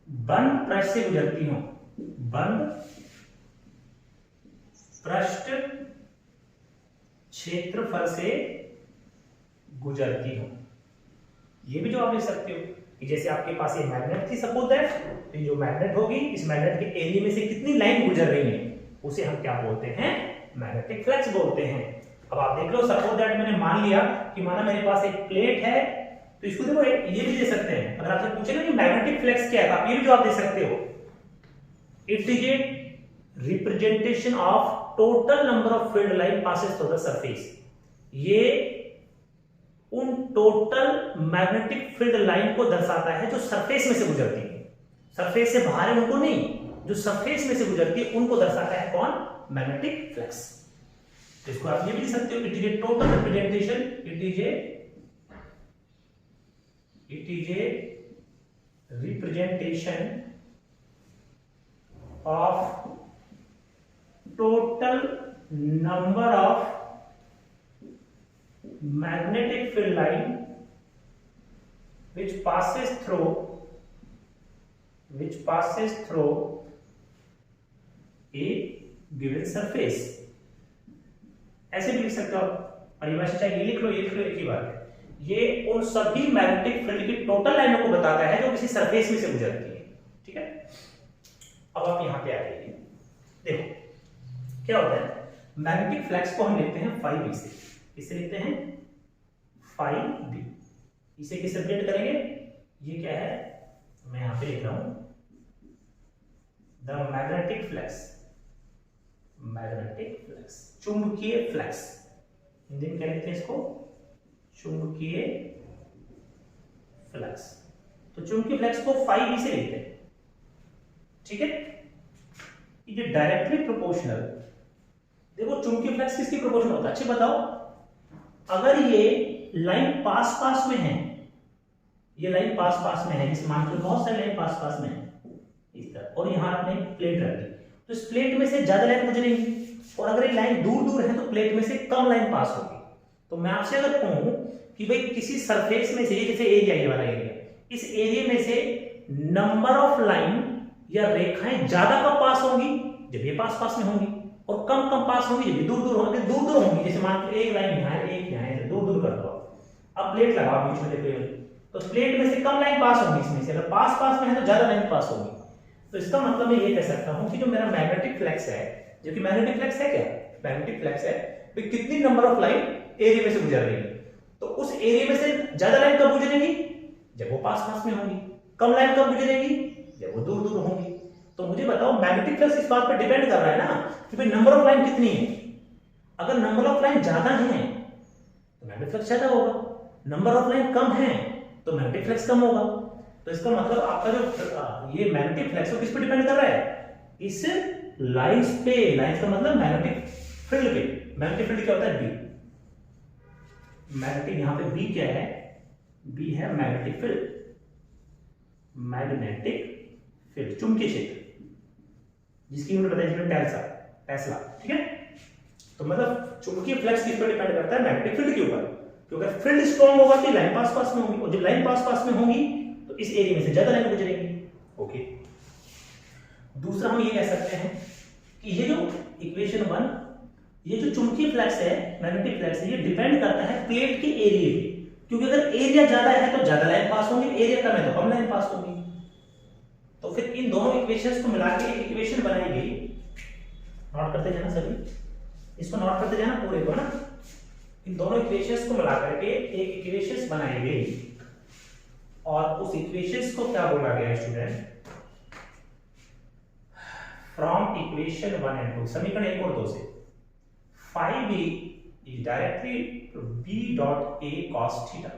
बंद पृष्ठ से गुजरती हो, बंद पृष्ठ क्षेत्रफल से गुजरती हो। ये भी जो आप लिख सकते हो कि जैसे आपके पास ये मैग्नेट थी, सपोज दैट, तो जो मैग्नेट होगी इस मैग्नेट के एरिया में से कितनी लाइन गुजर रही है उसे हम क्या बोलते हैं? मैग्नेटिक फ्लक्स बोलते हैं। अब आप देख लो, सपोज दैट मैंने मान लिया कि माना मेरे पास एक प्लेट है, तो इसको देखो ये भी दे सकते हैं। अगर आपसे पूछे ना कि मैग्नेटिक फ्लक्स क्या है, तो आप ये भी जवाब दे सकते हो, it is a representation of total number of field line passes through the surface. ये उन टोटल मैग्नेटिक फील्ड लाइन को दर्शाता है जो सरफेस में से गुजरती है, सरफेस से बाहर है उनको नहीं, जो सरफेस में से गुजरती है उनको दर्शाता है कौन? Magnetic flux. तो इसको आप ये भी लिख सकते हो, it is a total representation, it is a representation of total number of magnetic field line which passes through a given surface। ऐसे भी लिख सकते हो आप, परिभाषा चाहे ये लिख लो, ये लिख लो, एक ही बात है। ये उन सभी मैग्नेटिक फील्ड की टोटल लाइनों को बताता है जो किसी सरफेस में से गुजरती है, ठीक है? अब आप यहां पे आ जाइए, देखो क्या होता है, मैग्नेटिक फ्लक्स को हम लिखते हैं phi b से। इसे लिखते हैं phi b। इसे किससे रिप्रेजेंट करेंगे? ये क्या है, मैं यहां पे लिख रहा हूं, द मैग्नेटिक फ्लक्स, चुंबकीय फ्लक्स। हिंदी में क्या लिखते हैं इसको? चुंबकीय फ्लक्स। तो चुंबकीय फ्लक्स को phi b से लिखते हैं, ठीक है? ये डायरेक्टली प्रोपोर्शनल। देखो चुंबकीय फ्लक्स किसकी प्रोपोर्शनल होता है? अच्छे बताओ, अगर ये लाइन पास में है, ये लाइन पास में है, जिस मान लो बहुत सारी लाइन पास में है इस तरह, और यहां आपने प्लेट रख दी, तो इस प्लेट में से ज्यादा लाइन गुजरेगी, और अगर ये लाइन दूर है तो प्लेट में से कम लाइन पास होगी। तो मैं आपसे अगर कहूं कि भाई किसी सरफेस में से, जैसे एरिया, ये वाला एरिया, इस एरिया में से नंबर ऑफ लाइन या रेखाएं ज्यादा कब पास होंगी? जब ये पास में होंगी, और कम पास होंगी जब ये दूर होंगी। जैसे मान लो एक लाइन यहां है, एक यहां है, दूर कर दो। अब प्लेट लगाओ बीच में, देखो तो प्लेट में से कम लाइन पास होगी, इसमें से अगर पास में है तो ज्यादा लाइन पास होगी। तो इसका मतलब मैं ये कह सकता हूं कि जो मेरा मैग्नेटिक फ्लक्स है, जो कि मैग्नेटिक फ्लक्स है, क्या मैग्नेटिक फ्लक्स है, तो कितनी नंबर ऑफ लाइन एरिया में से गुजर रही है, तो उस एरिया में से ज्यादा लाइन कब गुजरेगी? जब वो पास में होंगी। कम लाइन कब गुजरेगी? जब वो दूर होंगी। तो मुझे बताओ, मैग्नेटिक फ्लक्स इस बात पर डिपेंड कर रहा है ना कि भाई नंबर ऑफ लाइन कितनी है। अगर नंबर ऑफ लाइन ज्यादा है तो मैग्नेटिक फ्लक्स ज्यादा होगा, नंबर ऑफ लाइन कम है तो मैग्नेटिक फ्लक्स कम होगा। तो इसका मतलब आपका जो ये मैग्नेटिक फ्लक्स किस पर डिपेंड कर रहा है? इस लाइंस पे। लाइंस का मतलब मैग्नेटिक फील्ड पे। मैग्नेटिक फील्ड क्या होता है? बी। मैग्नेटिक यहां पे बी क्या है? बी है मैग्नेटिक फील्ड। मैग्नेटिक फील्ड चुंबकीय क्षेत्र, जिसकी यूनिट बताइए टेल्सा। ऐसा, ठीक है। तो मतलब चुंबकीय फ्लक्स किस पर डिपेंड करता है? मैग्नेटिक फील्ड के ऊपर, क्योंकि अगर फील्ड स्ट्रॉन्ग होगा तो लाइन पास में होगी, और जब लाइन पास में होगी तो इस एरिया में से ज्यादा लाइन गुजरेगी। ओके, दूसरा हम ये कह सकते हैं कि ये जो इक्वेशन 1, ये जो चुंबकीय फ्लक्स है, मैग्नेटिक फ्लक्स है, ये डिपेंड करता है प्लेट के एरिया पे, क्योंकि अगर एरिया ज्यादा है तो ज्यादा लाइन पास होंगी, एरिया कम है तो कम लाइन पास होगी। तो फिर इन दोनों इक्वेशंस को मिला के एक इक्वेशन बनाई गई, नोट करते जाना सभी, इसको नोट करते जाना पूरे को ना। इन दोनों इक्वेशंस को मिला करके एक इक्वेशंस बनाई गई, और उस इक्वेशंस को क्या बोला गया स्टूडेंट? फ्रॉम इक्वेशन 1 एंड 2, समीकरण 1 और 2 से, phi b is directly b dot a cos theta।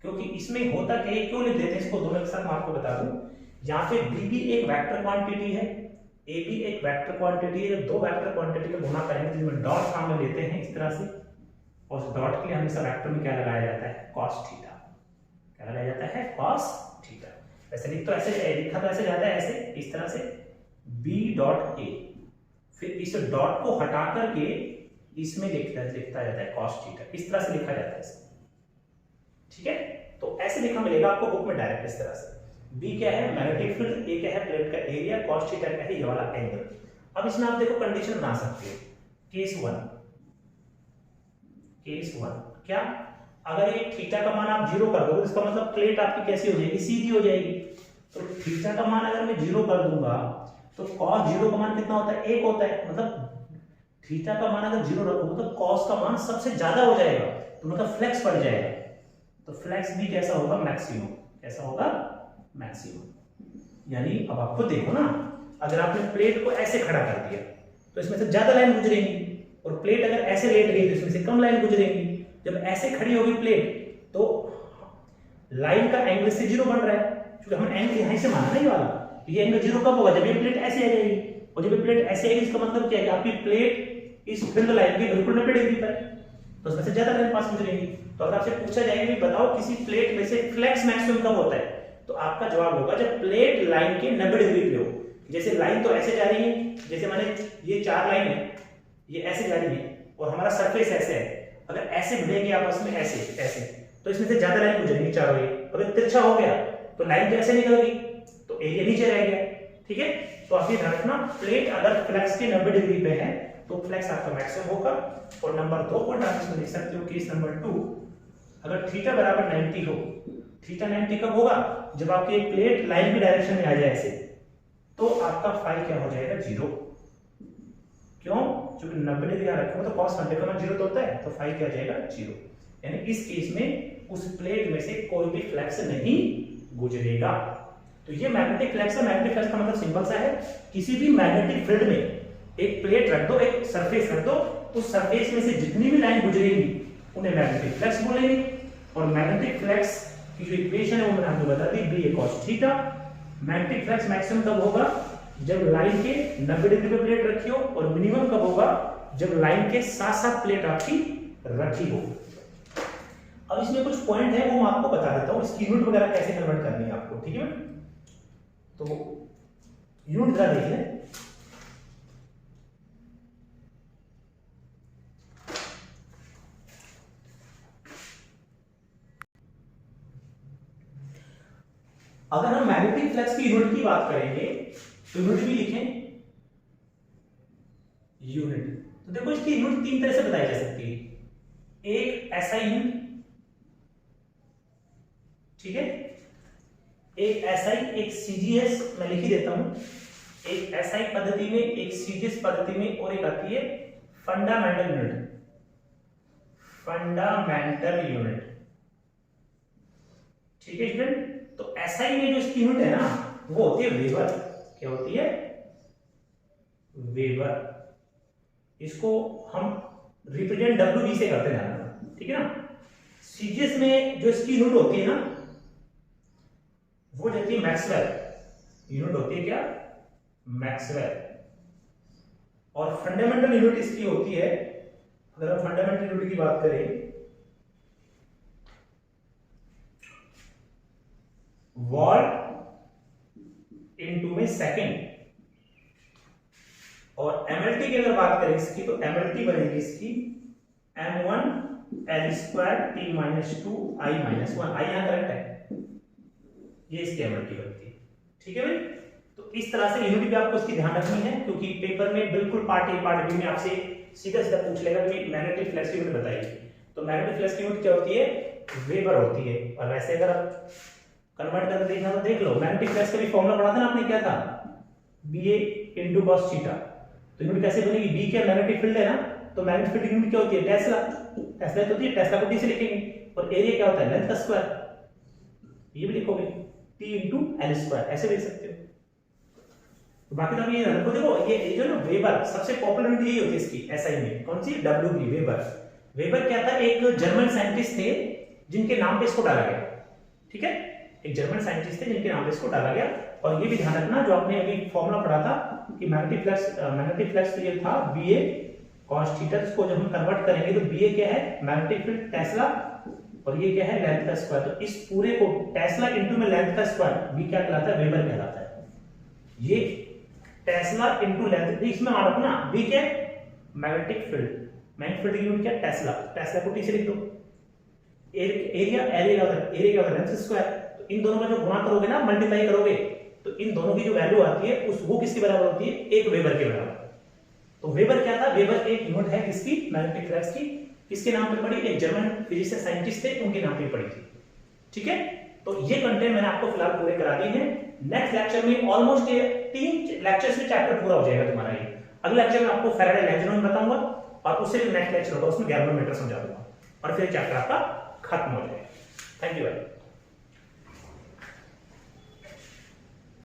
क्योंकि इसमें होता क्या है, क्यों लिख देते हैं इसको दोनों के साथ, मैं आपको बता दूं। यहाँ पे b भी एक वेक्टर क्वांटिटी है, a भी एक वेक्टर क्वांटिटी है। दो वेक्टर क्वांटिटी का गुणा करेंगे जिसमें डॉट सामने लेते हैं इस तरह से, और उस डॉट के लिए हमेशा वेक्टर में क्या लगाया जाता है? cos theta. क्या लगाया जाता है? cos theta. वैसे लिख तो ऐसे लिखा तो ऐसे जाता है, ऐसे इस तरह से b डॉट a, फिर इस डॉट को हटा करके इसमें लिखता जाता है cos थीटा, इस तरह से लिखा जाता है इसे, ठीक है। तो ऐसे लिखा मिलेगा आपको बुक में डायरेक्ट इस तरह से। b क्या है? मैग्नेटिक फील्ड, a क्या है? प्लेट का एरिया, cos थीटा क्या है? ये वाला एंगल। अब इसमें आप देखो कंडीशन बना सकते हो, केस 1 क्या, अगर ये थीटा का मान आप 0 कर दोगे, इसका मतलब प्लेट आपकी कैसी हो जाएगी? सीधी हो जाएगी। तो थीटा का मान अगर मैं 0 कर दूंगा तो cos 0 का मान कितना होता है? 1 होता है। मतलब थीटा का मान अगर 0 रखोगे तो cos का मान सबसे ज्यादा हो जाएगा, तो मतलब फ्लेक्स बढ़ जाएगा। तो फ्लेक्स भी कैसा होगा? मैक्सिमम। कैसा होगा? मैक्सिमम। यानी अब आप खुद देखो ना, अगर आपने प्लेट को ऐसे खड़ा कर दिया तो इसमें से ज्यादा लाइन गुजरेगी, और प्लेट अगर ऐसे लेट गई तो इसमें से कम लाइन गुजरेगी। जब ऐसे खड़ी होगी प्लेट तो लाइन का एंगल से 0 बन रहा है, क्योंकि हम एंगल यहीं से माना ना ये वाला, ये एंगल 0 कब होगा? जब ये प्लेट ऐसे आ जाएगी, और जब ये प्लेट ऐसे आएगी इसका मतलब क्या है? आपकी प्लेट इस फील्ड लाइन के बिल्कुल 90 डिग्री पर, तो उसमें से ज्यादा लाइन पास गुजरेगी। तो अगर आपसे पूछा जाएगा कि बताओ किसी प्लेट में से फ्लेक्स मैक्सिमम कब होता है, तो आपका जवाब होगा जब प्लेट लाइन के 90 डिग्री पे हो। जैसे लाइन तो ऐसे जा रही है, जैसे माने ये 4 लाइन है, ये ऐसे जा रही है और हमारा सरफेस ऐसे है, अगर ऐसे भिड़ेंगे आपस में ऐसे ऐसे, तो इसमें से ज्यादा लाइन गुजरेगी चारों। अगर तिरछा हो गया तो लाइन तो ऐसे निकल गई, तो एरिया नीचे रह गया, ठीक है। तो आप ये ध्यान रखना, प्लेट अगर फ्लेक्स के 90 डिग्री पे है तो फ्लेक्स आपका मैक्सिमम होगा। और नंबर 2 पॉइंट आप इसमें लिख सकते हो, केस नंबर 2, अगर थीटा बराबर 90 हो, थीटा 90 कब होगा? जब आपकी एक प्लेट लाइन की डायरेक्शन में आ जाए ऐसे, तो आपका फाई क्या हो जाएगा? 0। क्यों? क्योंकि 90 डिग्री रखो तो cos 100 का मान 0 तो होता है, तो फाई क्या हो जाएगा? 0। यानी इस केस में उस प्लेट में से कोई भी फ्लक्स नहीं गुजरेगा। तो ये मैग्नेटिक फ्लक्स है। मैग्नेटिक फ्लक्स का मतलब सिंपल सा है, किसी भी मैग्नेटिक फील्ड में एक प्लेट रख दो, एक सरफेस रख दो, उस सरफेस में से जितनी भी लाइन गुजरेगी उन्हें मैग्नेटिक फ्लक्स बोलेंगे। और मैग्नेटिक फ्लक्स की जो इक्वेशन है वो मैंने आपको बता दी, b cos theta. Magnetic flux maximum कब होगा? जब लाइन के 90 डिग्री पे प्लेट रखी हो, और मिनिमम कब होगा? जब लाइन के साथ साथ प्लेट आपकी रखी हो। अब इसमें कुछ पॉइंट है वो मैं आपको बता देता हूं, इसकी यूनिट वगैरह कैसे कन्वर्ट करनी है आपको, ठीक है। तो यूनिट जरा देखिए, अगर हम मैग्नेटिक फ्लक्स की यूनिट की बात करेंगे तो यूनिट भी लिखें, यूनिट। तो देखो इसकी यूनिट 3 तरह से बताई जा सकती है। एक एसआई यूनिट, ठीक है, एक एसआई, एक सीजीएस, मैं लिख ही देता हूं। एक एसआई पद्धति में, एक सीजीएस पद्धति में, और एक आती है फंडामेंटल यूनिट। फंडामेंटल यूनिट, ठीक है स्टूडेंट। तो एसआई में जो इसकी यूनिट है ना, वो होती है वेबर। क्या होती है? वेबर। इसको हम रिप्रेजेंट डब्ल्यू से करते हैं, ठीक है ना। सीजीएस में जो इसकी यूनिट होती है ना, वो जाती है मैक्सवेल। यूनिट होती है क्या? मैक्सवेल। और फंडामेंटल यूनिट इसकी होती है, अगर हम फंडामेंटल यूनिट की बात करें, वॉट इनटू में सेकंड। और एमएलटी की अगर बात करें इसकी, तो एमएलटी बनेगी इसकी m1 l square t minus 2 i minus 1, आई यहाँ करेक्ट है, ये इसकी एमएलटी बनती है। ठीक है भाई, तो इस तरह से यूनिट भी आपको इसकी ध्यान रखनी है, क्योंकि पेपर में बिल्कुल पार्ट ए पार्ट बी में आपसे सीधा सीधा पूछ लेगा कि मैग्नेटिक फ्लक्स यूनिट बताइए। तो मैग्नेटिक फ्लक्स यूनिट क्या होती है, वेबर होती है। और वैसे अगर आप कन्वर्ट करके देखना तो देख लो, मैग्नेटिक फ्लक्स का भी फॉर्मूला पढ़ा था ना आपने, क्या था, BA * cos थीटा। तो यूनिट कैसे बनेगी, B क्या मैग्नेटिक फील्ड है ना, तो मैग्नेटिक फील्ड यूनिट क्या होती है, टेस्ला। टेस्ला तो होती है, टेस्ला को T से लिखेंगे, और एरिया क्या होता है, लेंथ का स्क्वायर, ये भी लिखोगे T * l स्क्वायर, ऐसे लिख सकते हो। तो बाकी तो ये रखो, देखो ये जो ना वेबर सबसे पॉपुलर यूनिट यही होती है इसकी एसआई में, कौन सी, WB, वेबर। वेबर क्या था, एक जर्मन साइंटिस्ट थे जिनके नाम पे इसको डाला गया। ठीक है, एक जर्मन साइंटिस्ट थे जिनके नाम पे इसको डाला गया। और ये भी ध्यान रखना, जो आपने अभी फॉर्मूला पढ़ा था कि मैग्नेटिक फ्लक्स ये था BA cos थीटा, इसको जब हम कन्वर्ट करेंगे तो BA क्या है, मैग्नेटिक फील्ड टेस्ला, और ये क्या है, लेंथ का स्क्वायर। तो इस पूरे को टेस्ला इनटू में लेंथ का स्क्वायर, B क्या कहलाता है, वेबर कहलाता है। ये टेस्ला इनटू लेंथ, इसमें मान रखो ना, B क्या है, मैग्नेटिक फील्ड, मैग्नेटिक फील्ड की यूनिट क्या है, टेस्ला, टेस्ला को T से लिख दो। एरिया क्या होता है, लेंथ स्क्वायर। तो इन दोनों का जो गुणा करोगे ना, मल्टीप्लाई करोगे, तो इन दोनों की जो वैल्यू आती है उस वो किसके बराबर होती है, एक वेबर के बराबर। तो वेबर क्या था, वेबर एक यूनिट है किसकी, मैग्नेटिक फ्लक्स की। किसके नाम पे पढ़ी, एक जर्मन फिजिशियन साइंटिस्ट थे, उनके नाम पे पढ़ी थी। ठीक है, तो ये कंटेंट मैंने आपको फिलहाल पूरे करा दिए हैं। नेक्स्ट लेक्चर में ऑलमोस्ट 3 लेक्चर्स में चैप्टर पूरा हो जाएगा तुम्हारा ये। अगले लेक्चर में आपको फैराडे लेंज बताऊंगा, और उससे जो नेक्स्ट लेक्चर होगा उसमें गैल्वेनोमीटर समझा दूंगा, और फिर चैप्टर आपका खत्म हो जाएगा। थैंक यू भाई।